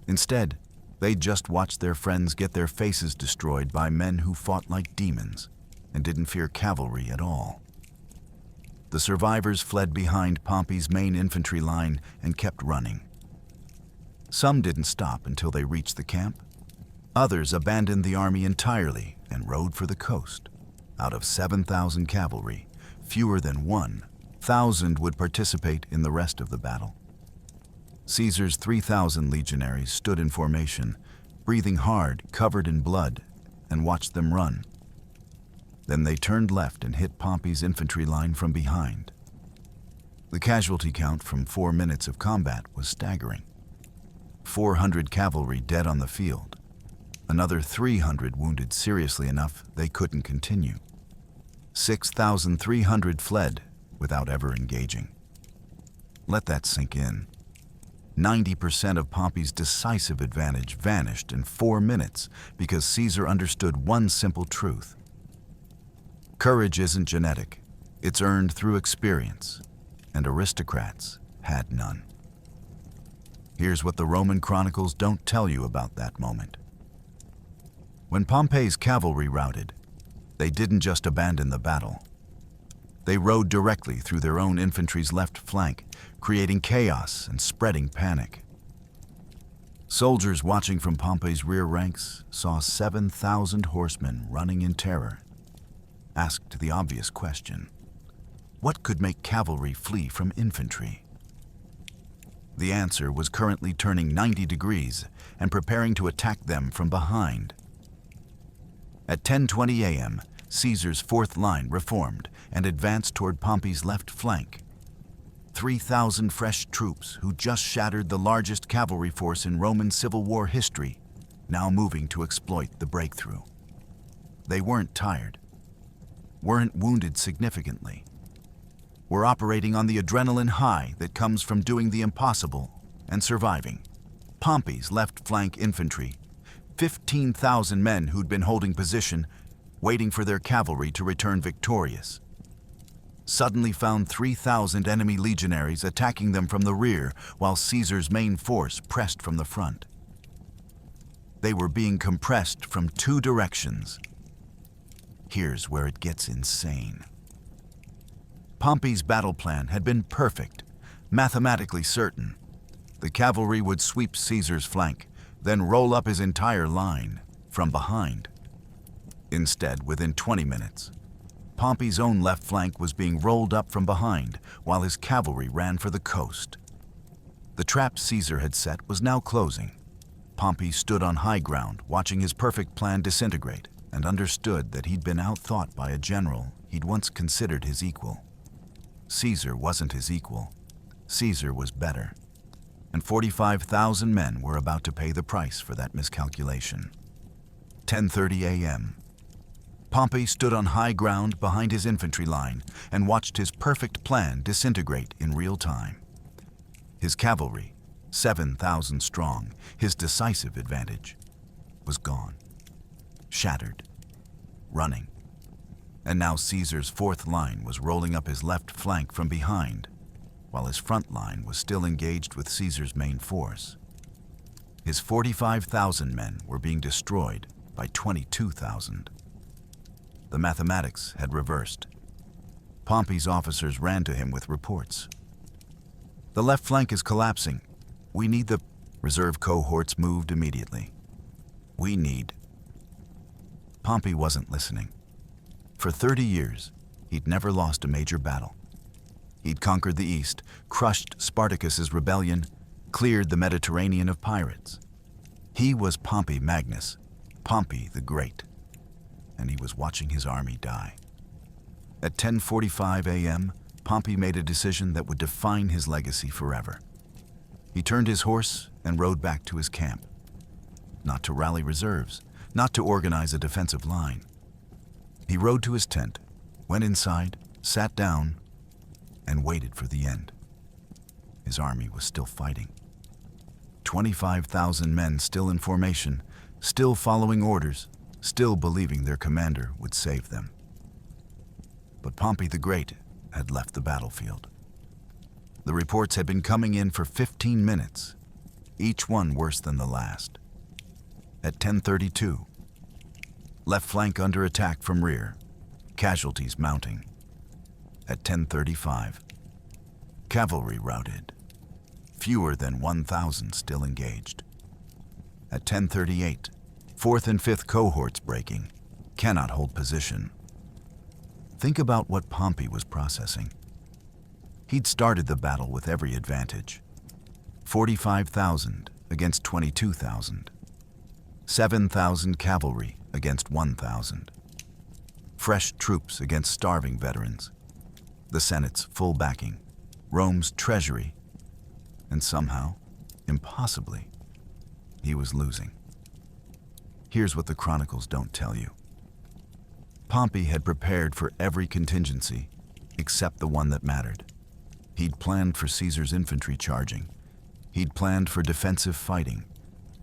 Instead, they'd just watched their friends get their faces destroyed by men who fought like demons and didn't fear cavalry at all. The survivors fled behind Pompey's main infantry line and kept running. Some didn't stop until they reached the camp. Others abandoned the army entirely and rode for the coast. Out of 7,000 cavalry, fewer than 1,000 would participate in the rest of the battle. Caesar's 3,000 legionaries stood in formation, breathing hard, covered in blood, and watched them run. Then they turned left and hit Pompey's infantry line from behind. The casualty count from 4 minutes of combat was staggering. 400 cavalry dead on the field. Another 300 wounded seriously enough they couldn't continue. 6,300 fled without ever engaging. Let that sink in. 90% of Pompey's decisive advantage vanished in 4 minutes because Caesar understood one simple truth. Courage isn't genetic, it's earned through experience, and aristocrats had none. Here's what the Roman chronicles don't tell you about that moment. When Pompey's cavalry routed, they didn't just abandon the battle. They rode directly through their own infantry's left flank, creating chaos and spreading panic. Soldiers watching from Pompey's rear ranks saw 7,000 horsemen running in terror. Asked the obvious question, what could make cavalry flee from infantry? The answer was currently turning 90 degrees and preparing to attack them from behind. At 10:20 a.m., Caesar's fourth line reformed and advanced toward Pompey's left flank. 3,000 fresh troops who just shattered the largest cavalry force in Roman Civil War history, now moving to exploit the breakthrough. They weren't tired, weren't wounded significantly, were operating on the adrenaline high that comes from doing the impossible and surviving. Pompey's left flank infantry, 15,000 men who'd been holding position, waiting for their cavalry to return victorious, suddenly found 3,000 enemy legionaries attacking them from the rear while Caesar's main force pressed from the front. They were being compressed from 2 directions. Here's where it gets insane. Pompey's battle plan had been perfect, mathematically certain. The cavalry would sweep Caesar's flank, then roll up his entire line from behind. Instead, within 20 minutes, Pompey's own left flank was being rolled up from behind while his cavalry ran for the coast. The trap Caesar had set was now closing. Pompey stood on high ground, watching his perfect plan disintegrate, and understood that he'd been outthought by a general he'd once considered his equal. Caesar wasn't his equal. Caesar was better. And 45,000 men were about to pay the price for that miscalculation. 10:30 a.m. Pompey stood on high ground behind his infantry line and watched his perfect plan disintegrate in real time. His cavalry, 7,000 strong, his decisive advantage, was gone, shattered, running. And now Caesar's fourth line was rolling up his left flank from behind, while his front line was still engaged with Caesar's main force. His 45,000 men were being destroyed by 22,000. The mathematics had reversed. Pompey's officers ran to him with reports. The left flank is collapsing. We need the reserve cohorts moved immediately. We need. Pompey wasn't listening. For 30 years, he'd never lost a major battle. He'd conquered the East, crushed Spartacus's rebellion, cleared the Mediterranean of pirates. He was Pompey Magnus, Pompey the Great, and he was watching his army die. At 10:45 a.m., Pompey made a decision that would define his legacy forever. He turned his horse and rode back to his camp. Not to rally reserves, not to organize a defensive line. He rode to his tent, went inside, sat down, and waited for the end. His army was still fighting. 25,000 men still in formation, still following orders, still believing their commander would save them. But Pompey the Great had left the battlefield. The reports had been coming in for 15 minutes, each one worse than the last. At 10:32, left flank under attack from rear, casualties mounting. At 10:35, cavalry routed, fewer than 1,000 still engaged. At 10:38, 4th and 5th cohorts breaking, cannot hold position. Think about what Pompey was processing. He'd started the battle with every advantage. 45,000 against 22,000. 7,000 cavalry against 1,000. Fresh troops against starving veterans. The Senate's full backing, Rome's treasury, and somehow, impossibly, he was losing. Here's what the chronicles don't tell you. Pompey had prepared for every contingency except the one that mattered. He'd planned for Caesar's infantry charging. He'd planned for defensive fighting.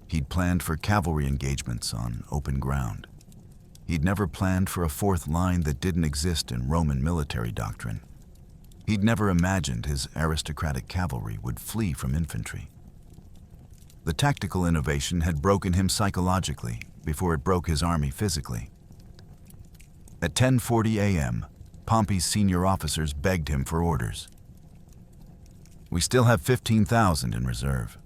He'd planned for cavalry engagements on open ground. He'd never planned for a fourth line that didn't exist in Roman military doctrine. He'd never imagined his aristocratic cavalry would flee from infantry. The tactical innovation had broken him psychologically before it broke his army physically. At 10:40 a.m., Pompey's senior officers begged him for orders. We still have 15,000 in reserve.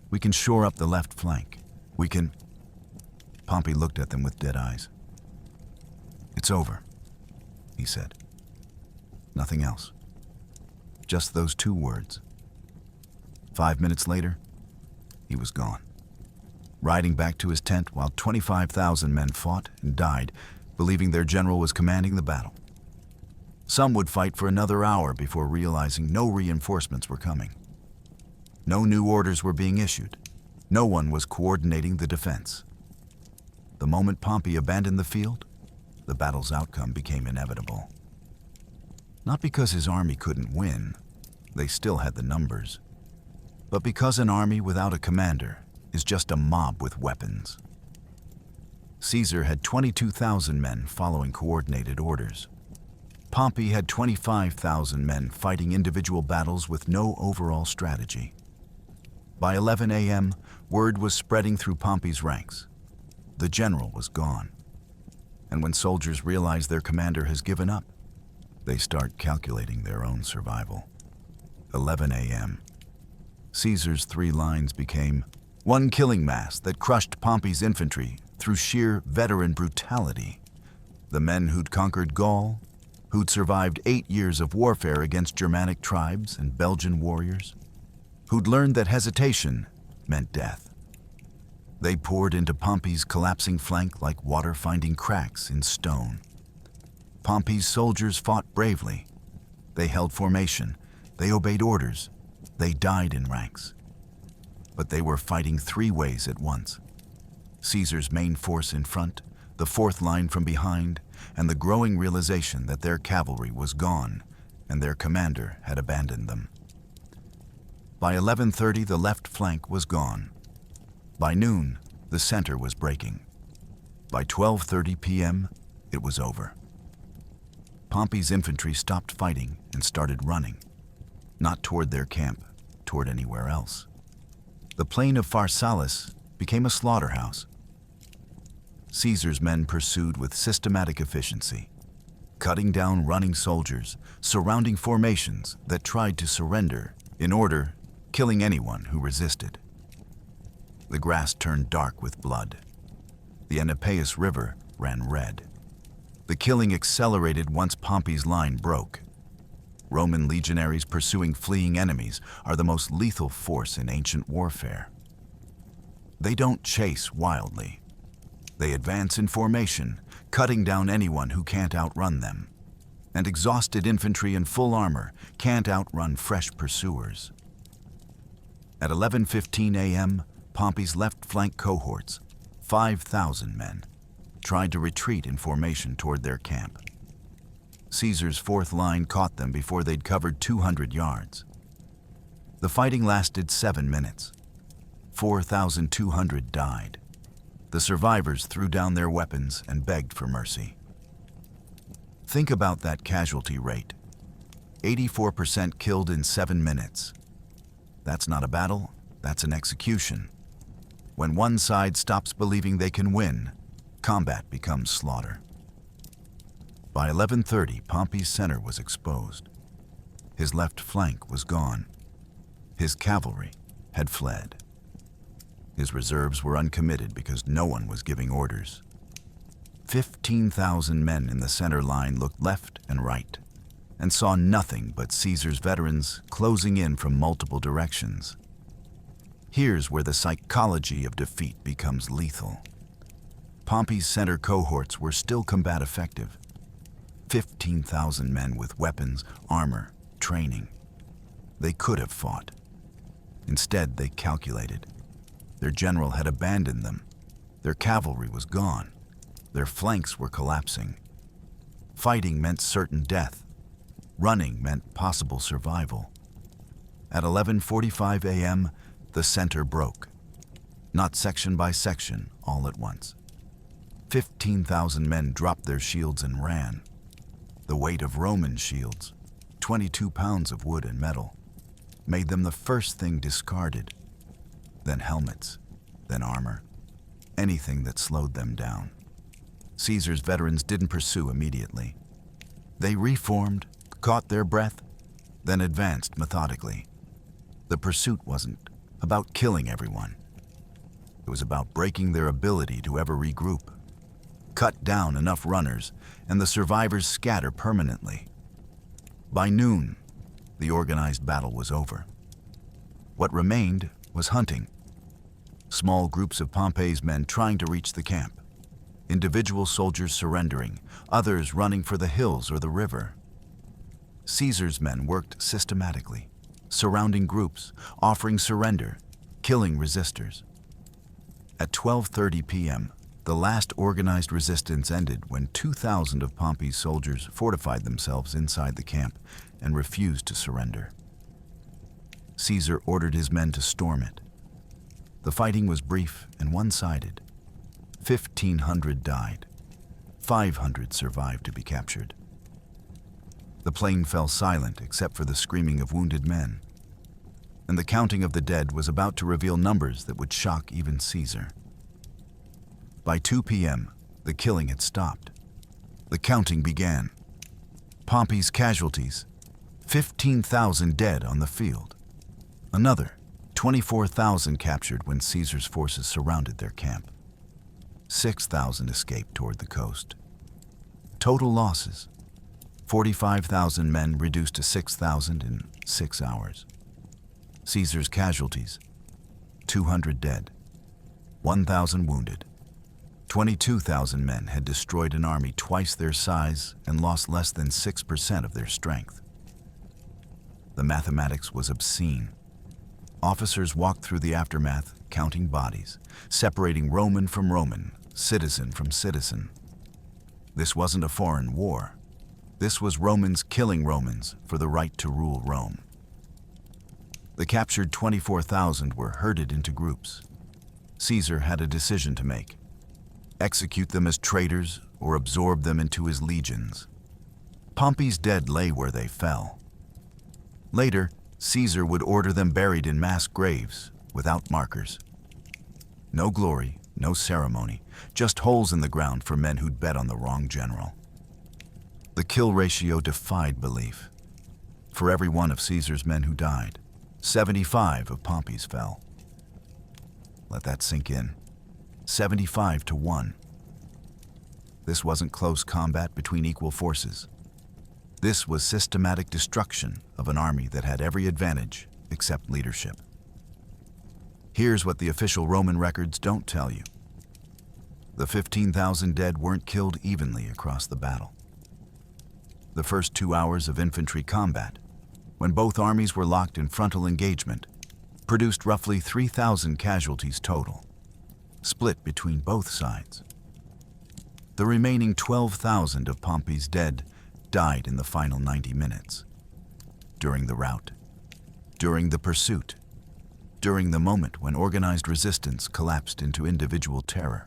We can shore up the left flank. We can... Pompey looked at them with dead eyes. It's over, he said. Nothing else. Just those two words. 5 minutes later, he was gone, riding back to his tent while 25,000 men fought and died, believing their general was commanding the battle. Some would fight for another hour before realizing no reinforcements were coming. No new orders were being issued. No one was coordinating the defense. The moment Pompey abandoned the field, the battle's outcome became inevitable. Not because his army couldn't win, they still had the numbers, but because an army without a commander is just a mob with weapons. Caesar had 22,000 men following coordinated orders. Pompey had 25,000 men fighting individual battles with no overall strategy. By 11 a.m., word was spreading through Pompey's ranks. The general was gone. And when soldiers realize their commander has given up, they start calculating their own survival. 11 a.m. Caesar's three lines became one killing mass that crushed Pompey's infantry through sheer veteran brutality. The men who'd conquered Gaul, who'd survived 8 years of warfare against Germanic tribes and Belgian warriors, who'd learned that hesitation meant death. They poured into Pompey's collapsing flank like water finding cracks in stone. Pompey's soldiers fought bravely. They held formation. They obeyed orders. They died in ranks. But they were fighting three ways at once. Caesar's main force in front, the fourth line from behind, and the growing realization that their cavalry was gone and their commander had abandoned them. By 11:30, the left flank was gone. By noon, the center was breaking. By 12:30 p.m., it was over. Pompey's infantry stopped fighting and started running, not toward their camp, toward anywhere else. The plain of Pharsalus became a slaughterhouse. Caesar's men pursued with systematic efficiency, cutting down running soldiers, surrounding formations that tried to surrender in order, killing anyone who resisted. The grass turned dark with blood. The Enipeus River ran red. The killing accelerated once Pompey's line broke. Roman legionaries pursuing fleeing enemies are the most lethal force in ancient warfare. They don't chase wildly. They advance in formation, cutting down anyone who can't outrun them. And exhausted infantry in full armor can't outrun fresh pursuers. At 11:15 a.m., Pompey's left flank cohorts, 5,000 men, tried to retreat in formation toward their camp. Caesar's fourth line caught them before they'd covered 200 yards. The fighting lasted 7 minutes. 4,200 died. The survivors threw down their weapons and begged for mercy. Think about that casualty rate. 84% killed in 7 minutes. That's not a battle, that's an execution. When one side stops believing they can win, combat becomes slaughter. By 11:30, Pompey's center was exposed. His left flank was gone. His cavalry had fled. His reserves were uncommitted because no one was giving orders. 15,000 men in the center line looked left and right and saw nothing but Caesar's veterans closing in from multiple directions. Here's where the psychology of defeat becomes lethal. Pompey's center cohorts were still combat effective. 15,000 men with weapons, armor, training. They could have fought. Instead, they calculated. Their general had abandoned them. Their cavalry was gone. Their flanks were collapsing. Fighting meant certain death. Running meant possible survival. At 11:45 a.m., the center broke. Not section by section, all at once. 15,000 men dropped their shields and ran. The weight of Roman shields, 22 pounds of wood and metal, made them the first thing discarded. Then helmets, then armor, anything that slowed them down. Caesar's veterans didn't pursue immediately. They reformed, caught their breath, then advanced methodically. The pursuit wasn't about killing everyone. It was about breaking their ability to ever regroup. Cut down enough runners, and the survivors scatter permanently. By noon, the organized battle was over. What remained was hunting. Small groups of Pompey's men trying to reach the camp. Individual soldiers surrendering, others running for the hills or the river. Caesar's men worked systematically, surrounding groups, offering surrender, killing resistors. At 12:30 p.m., the last organized resistance ended when 2,000 of Pompey's soldiers fortified themselves inside the camp and refused to surrender. Caesar ordered his men to storm it. The fighting was brief and one-sided. 1,500 died. 500 survived to be captured. The plain fell silent except for the screaming of wounded men. And the counting of the dead was about to reveal numbers that would shock even Caesar. By 2 p.m., the killing had stopped. The counting began. Pompey's casualties, 15,000 dead on the field. Another, 24,000 captured when Caesar's forces surrounded their camp. 6,000 escaped toward the coast. Total losses, 45,000 men reduced to 6,000 in 6 hours. Caesar's casualties, 200 dead, 1,000 wounded. 22,000 men had destroyed an army twice their size and lost less than 6% of their strength. The mathematics was obscene. Officers walked through the aftermath, counting bodies, separating Roman from Roman, citizen from citizen. This wasn't a foreign war. This was Romans killing Romans for the right to rule Rome. The captured 24,000 were herded into groups. Caesar had a decision to make: execute them as traitors or absorb them into his legions. Pompey's dead lay where they fell. Later, Caesar would order them buried in mass graves without markers. No glory, no ceremony, just holes in the ground for men who'd bet on the wrong general. The kill ratio defied belief. For every one of Caesar's men who died, 75 of Pompey's fell. Let that sink in. 75 to 1. This wasn't close combat between equal forces. This was systematic destruction of an army that had every advantage except leadership. Here's what the official Roman records don't tell you. The 15,000 dead weren't killed evenly across the battle. The first 2 hours of infantry combat, when both armies were locked in frontal engagement, produced roughly 3,000 casualties total, split between both sides. The remaining 12,000 of Pompey's dead died in the final 90 minutes. During the rout, during the pursuit, during the moment when organized resistance collapsed into individual terror.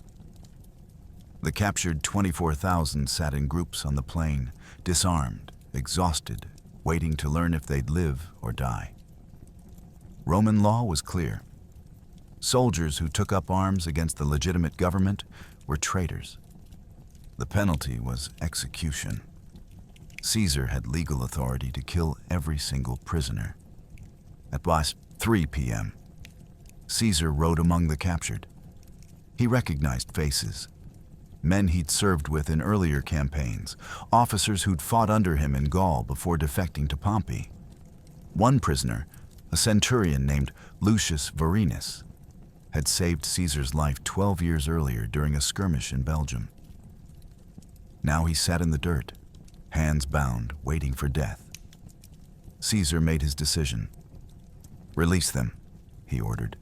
The captured 24,000 sat in groups on the plain, disarmed, exhausted, waiting to learn if they'd live or die. Roman law was clear. Soldiers who took up arms against the legitimate government were traitors. The penalty was execution. Caesar had legal authority to kill every single prisoner. At 3 p.m., Caesar rode among the captured. He recognized faces. Men he'd served with in earlier campaigns, officers who'd fought under him in Gaul before defecting to Pompey. One prisoner, a centurion named Lucius Vorenus, had saved Caesar's life 12 years earlier during a skirmish in Belgium. Now he sat in the dirt, hands bound, waiting for death. Caesar made his decision. "Release them," he ordered.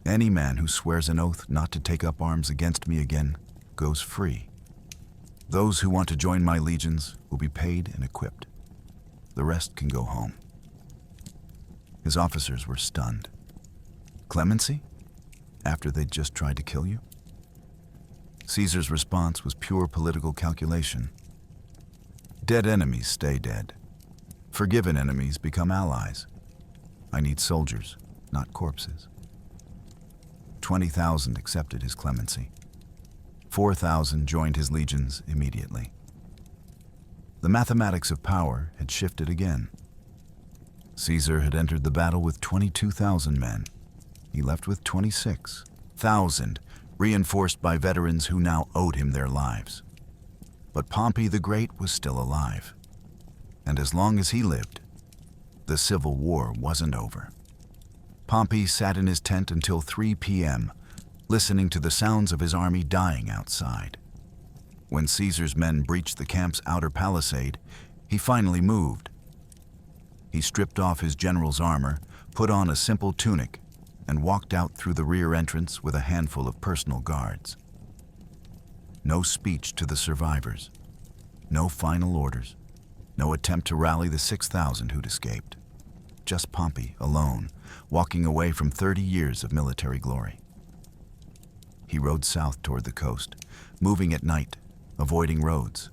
"Any man who swears an oath not to take up arms against me again goes free. Those who want to join my legions will be paid and equipped. The rest can go home." His officers were stunned. Clemency? After they'd just tried to kill you? Caesar's response was pure political calculation. Dead enemies stay dead. Forgiven enemies become allies. I need soldiers, not corpses. 20,000 accepted his clemency. 4,000 joined his legions immediately. The mathematics of power had shifted again. Caesar had entered the battle with 22,000 men. He left with 26,000, reinforced by veterans who now owed him their lives. But Pompey the Great was still alive. And as long as he lived, the civil war wasn't over. Pompey sat in his tent until 3 p.m., listening to the sounds of his army dying outside. When Caesar's men breached the camp's outer palisade, he finally moved. He stripped off his general's armor, put on a simple tunic, and walked out through the rear entrance with a handful of personal guards. No speech to the survivors, no final orders, no attempt to rally the 6,000 who'd escaped. Just Pompey, alone, walking away from 30 years of military glory. He rode south toward the coast, moving at night, avoiding roads.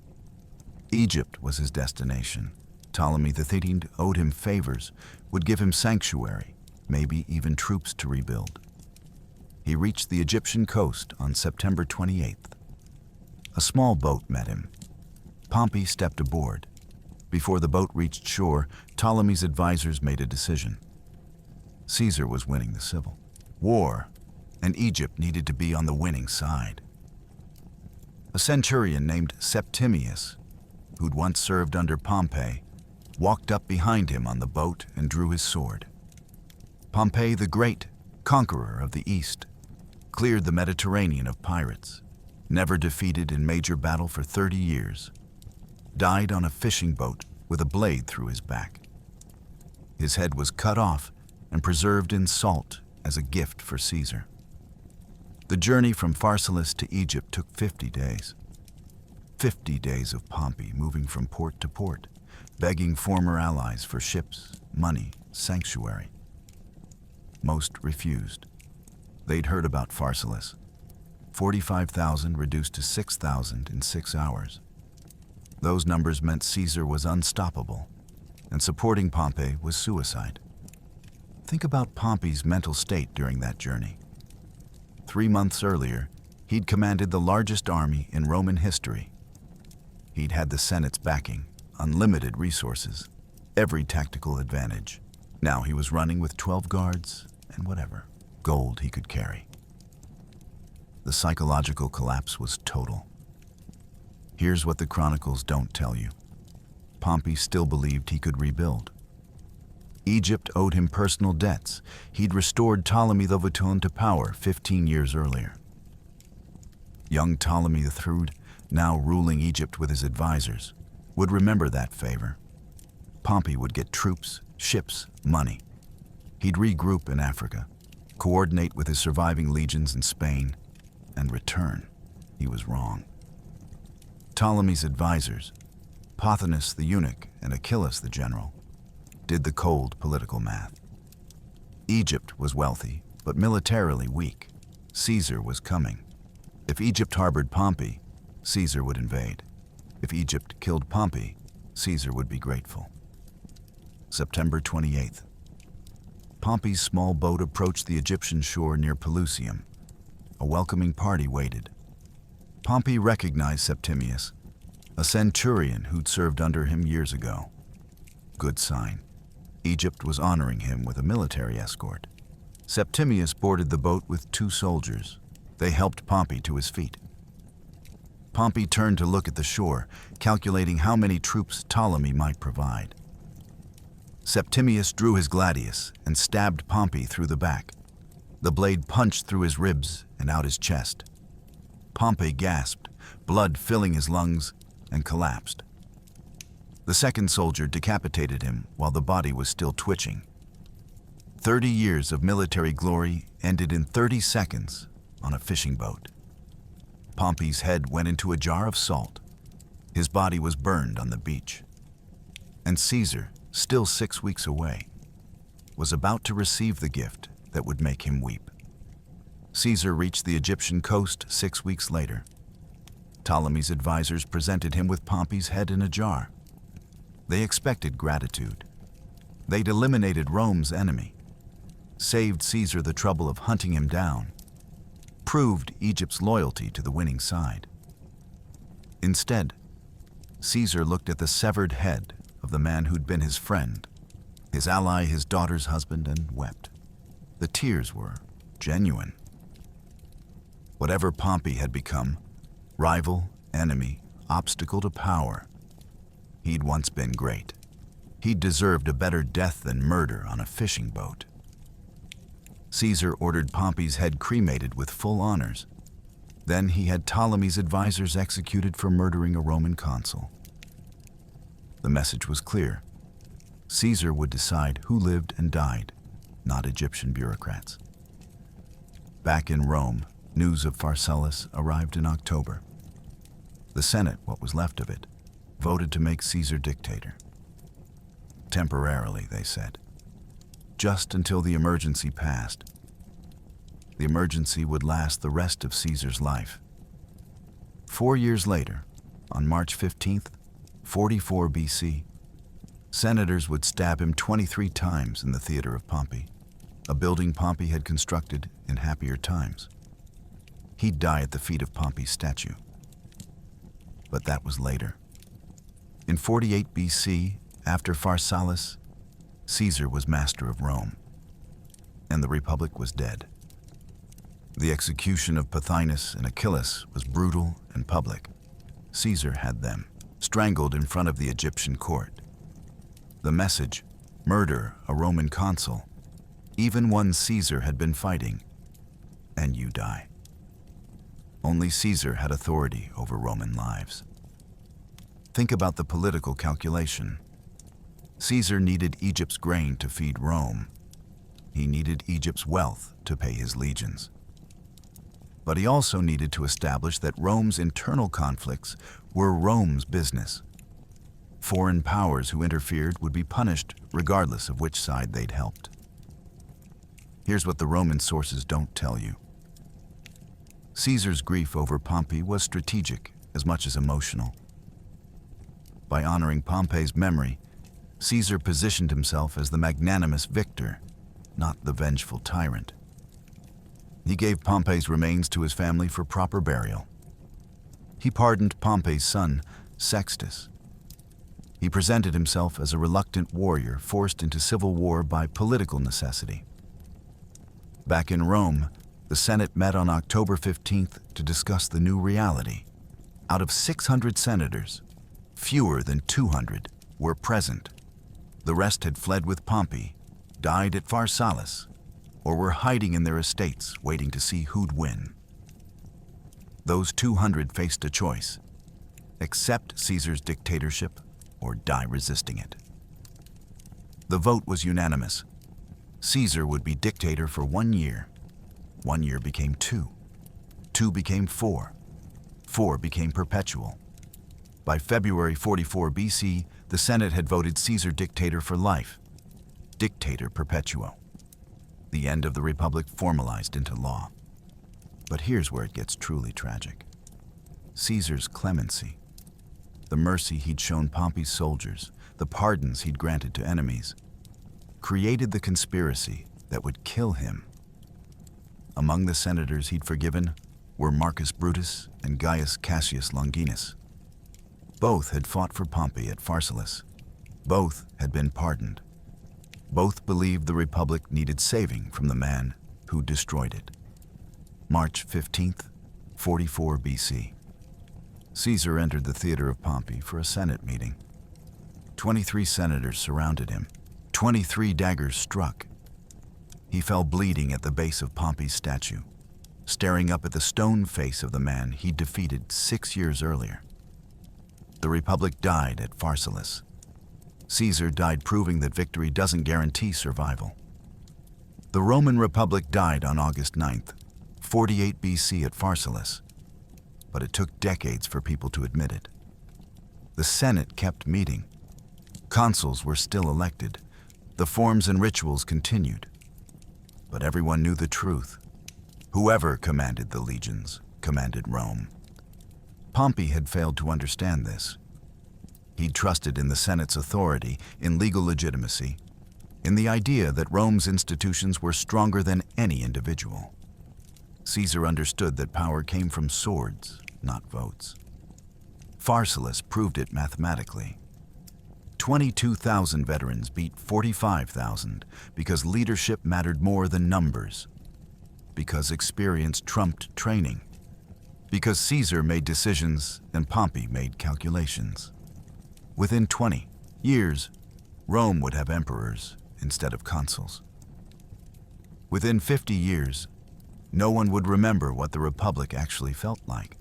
Egypt was his destination. Ptolemy the 13th owed him favors, would give him sanctuary, maybe even troops to rebuild. He reached the Egyptian coast on September 28th. A small boat met him. Pompey stepped aboard. Before the boat reached shore, Ptolemy's advisors made a decision. Caesar was winning the civil war, and Egypt needed to be on the winning side. A centurion named Septimius, who'd once served under Pompey, walked up behind him on the boat and drew his sword. Pompey the Great, conqueror of the East, cleared the Mediterranean of pirates, never defeated in major battle for 30 years, died on a fishing boat with a blade through his back. His head was cut off and preserved in salt as a gift for Caesar. The journey from Pharsalus to Egypt took 50 days. 50 days of Pompey moving from port to port, begging former allies for ships, money, sanctuary. Most refused. They'd heard about Pharsalus. 45,000 reduced to 6,000 in 6 hours. Those numbers meant Caesar was unstoppable, and supporting Pompey was suicide. Think about Pompey's mental state during that journey. 3 months earlier, he'd commanded the largest army in Roman history. He'd had the Senate's backing, unlimited resources, every tactical advantage. Now he was running with 12 guards and whatever gold he could carry. The psychological collapse was total. Here's what the chronicles don't tell you. Pompey still believed he could rebuild. Egypt owed him personal debts. He'd restored Ptolemy the Great to power 15 years earlier. Young Ptolemy III, now ruling Egypt with his advisors, would remember that favor. Pompey would get troops, ships, money. He'd regroup in Africa, coordinate with his surviving legions in Spain, and return. He was wrong. Ptolemy's advisors, Pothinus the eunuch and Achillas the general did the cold political math. Egypt was wealthy, but militarily weak. Caesar was coming. If Egypt harbored Pompey, Caesar would invade. If Egypt killed Pompey, Caesar would be grateful. September 28th. Pompey's small boat approached the Egyptian shore near Pelusium. A welcoming party waited. Pompey recognized Septimius, a centurion who'd served under him years ago. Good sign. Egypt was honoring him with a military escort. Septimius boarded the boat with 2 soldiers. They helped Pompey to his feet. Pompey turned to look at the shore, calculating how many troops Ptolemy might provide. Septimius drew his gladius and stabbed Pompey through the back. The blade punched through his ribs and out his chest. Pompey gasped, blood filling his lungs, and collapsed. The second soldier decapitated him while the body was still twitching. 30 years of military glory ended in 30 seconds on a fishing boat. Pompey's head went into a jar of salt. His body was burned on the beach. And Caesar, still 6 weeks away, was about to receive the gift that would make him weep. Caesar reached the Egyptian coast 6 weeks later. Ptolemy's advisors presented him with Pompey's head in a jar. They expected gratitude. They'd eliminated Rome's enemy, saved Caesar the trouble of hunting him down, proved Egypt's loyalty to the winning side. Instead, Caesar looked at the severed head of the man who'd been his friend, his ally, his daughter's husband, and wept. The tears were genuine. Whatever Pompey had become, rival, enemy, obstacle to power, he'd once been great. He'd deserved a better death than murder on a fishing boat. Caesar ordered Pompey's head cremated with full honors. Then he had Ptolemy's advisors executed for murdering a Roman consul. The message was clear. Caesar would decide who lived and died, not Egyptian bureaucrats. Back in Rome, news of Pharsalus arrived in October. The Senate, what was left of it, voted to make Caesar dictator. Temporarily, they said. Just until the emergency passed. The emergency would last the rest of Caesar's life. 4 years later, on March 15th, 44 BC, senators would stab him 23 times in the theater of Pompey, a building Pompey had constructed in happier times. He'd die at the feet of Pompey's statue. But that was later. In 48 BC, after Pharsalus, Caesar was master of Rome, and the Republic was dead. The execution of Pothinus and Achillas was brutal and public. Caesar had them strangled in front of the Egyptian court. The message, murder a Roman consul, even one Caesar had been fighting, and you die. Only Caesar had authority over Roman lives. Think about the political calculation. Caesar needed Egypt's grain to feed Rome. He needed Egypt's wealth to pay his legions. But he also needed to establish that Rome's internal conflicts were Rome's business. Foreign powers who interfered would be punished regardless of which side they'd helped. Here's what the Roman sources don't tell you. Caesar's grief over Pompey was strategic as much as emotional. By honoring Pompey's memory, Caesar positioned himself as the magnanimous victor, not the vengeful tyrant. He gave Pompey's remains to his family for proper burial. He pardoned Pompey's son, Sextus. He presented himself as a reluctant warrior forced into civil war by political necessity. Back in Rome, the Senate met on October 15th to discuss the new reality. Out of 600 senators, fewer than 200 were present. The rest had fled with Pompey, died at Pharsalus, or were hiding in their estates waiting to see who'd win. Those 200 faced a choice: accept Caesar's dictatorship or die resisting it. The vote was unanimous. Caesar would be dictator for 1 year. 1 year became 2. 2 became 4. 4 became perpetual. By February 44 BC, the Senate had voted Caesar dictator for life, dictator perpetuo. The end of the Republic formalized into law. But here's where it gets truly tragic. Caesar's clemency, the mercy he'd shown Pompey's soldiers, the pardons he'd granted to enemies, created the conspiracy that would kill him. Among the senators he'd forgiven were Marcus Brutus and Gaius Cassius Longinus. Both had fought for Pompey at Pharsalus. Both had been pardoned. Both believed the Republic needed saving from the man who destroyed it. March 15th, 44 BC. Caesar entered the theater of Pompey for a Senate meeting. 23 senators surrounded him. 23 daggers struck. He fell bleeding at the base of Pompey's statue, staring up at the stone face of the man he defeated 6 years earlier. The Republic died at Pharsalus. Caesar died proving that victory doesn't guarantee survival. The Roman Republic died on August 9th, 48 BC at Pharsalus, but it took decades for people to admit it. The Senate kept meeting. Consuls were still elected. The forms and rituals continued. But everyone knew the truth. Whoever commanded the legions commanded Rome. Pompey had failed to understand this. He trusted in the Senate's authority, in legal legitimacy, in the idea that Rome's institutions were stronger than any individual. Caesar understood that power came from swords, not votes. Pharsalus proved it mathematically. 22,000 veterans beat 45,000 because leadership mattered more than numbers, because experience trumped training, because Caesar made decisions and Pompey made calculations. Within 20 years, Rome would have emperors instead of consuls. Within 50 years, no one would remember what the Republic actually felt like.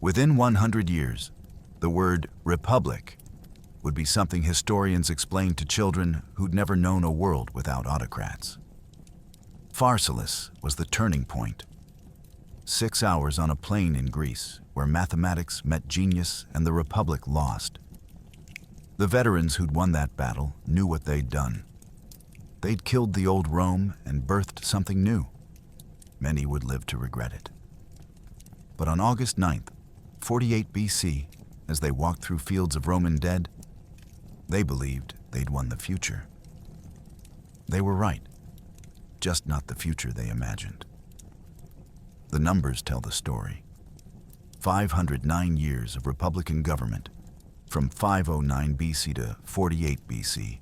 Within 100 years, the word republic would be something historians explained to children who'd never known a world without autocrats. Pharsalus was the turning point. 6 hours on a plain in Greece, where mathematics met genius and the Republic lost. The veterans who'd won that battle knew what they'd done. They'd killed the old Rome and birthed something new. Many would live to regret it. But on August 9th, 48 BC, as they walked through fields of Roman dead, they believed they'd won the future. They were right, just not the future they imagined. The numbers tell the story. 509 years of Republican government, from 509 BC to 48 BC,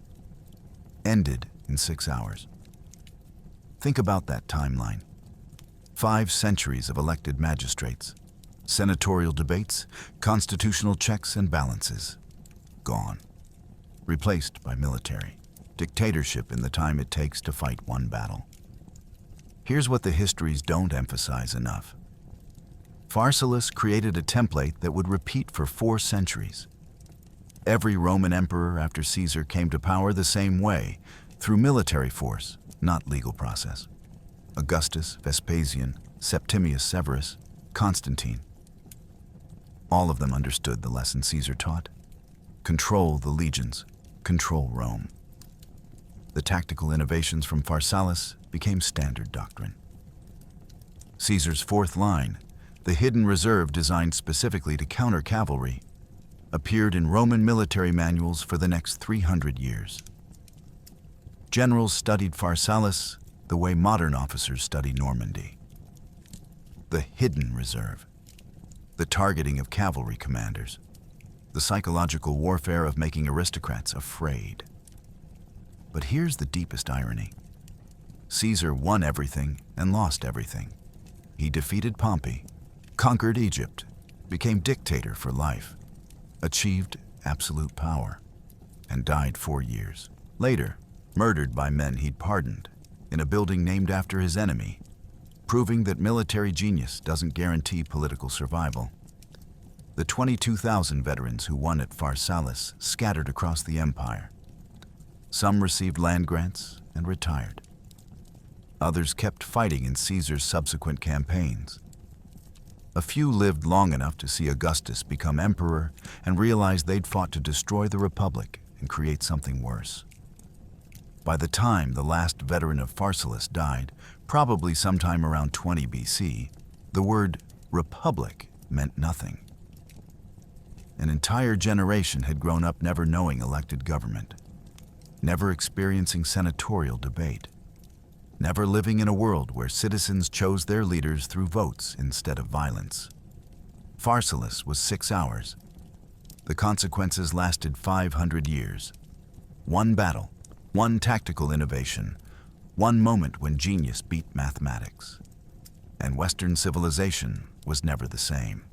ended in 6 hours. Think about that timeline. 5 centuries of elected magistrates, senatorial debates, constitutional checks and balances, gone. Replaced by military, dictatorship in the time it takes to fight one battle. Here's what the histories don't emphasize enough. Pharsalus created a template that would repeat for 4 centuries. Every Roman emperor after Caesar came to power the same way, through military force, not legal process. Augustus, Vespasian, Septimius Severus, Constantine. All of them understood the lesson Caesar taught. Control the legions, control Rome. The tactical innovations from Pharsalus became standard doctrine. Caesar's 4th line, the hidden reserve designed specifically to counter cavalry, appeared in Roman military manuals for the next 300 years. Generals studied Pharsalus the way modern officers study Normandy. The hidden reserve, the targeting of cavalry commanders, the psychological warfare of making aristocrats afraid. But here's the deepest irony. Caesar won everything and lost everything. He defeated Pompey, conquered Egypt, became dictator for life, achieved absolute power, and died 4 years later, murdered by men he'd pardoned, in a building named after his enemy, proving that military genius doesn't guarantee political survival. The 22,000 veterans who won at Pharsalus scattered across the empire. Some received land grants and retired. Others kept fighting in Caesar's subsequent campaigns. A few lived long enough to see Augustus become emperor and realize they'd fought to destroy the Republic and create something worse. By the time the last veteran of Pharsalus died, probably sometime around 20 BC, the word republic meant nothing. An entire generation had grown up never knowing elected government, never experiencing senatorial debate, never living in a world where citizens chose their leaders through votes instead of violence. Pharsalus was 6 hours. The consequences lasted 500 years. One battle, one tactical innovation, one moment when genius beat mathematics. And Western civilization was never the same.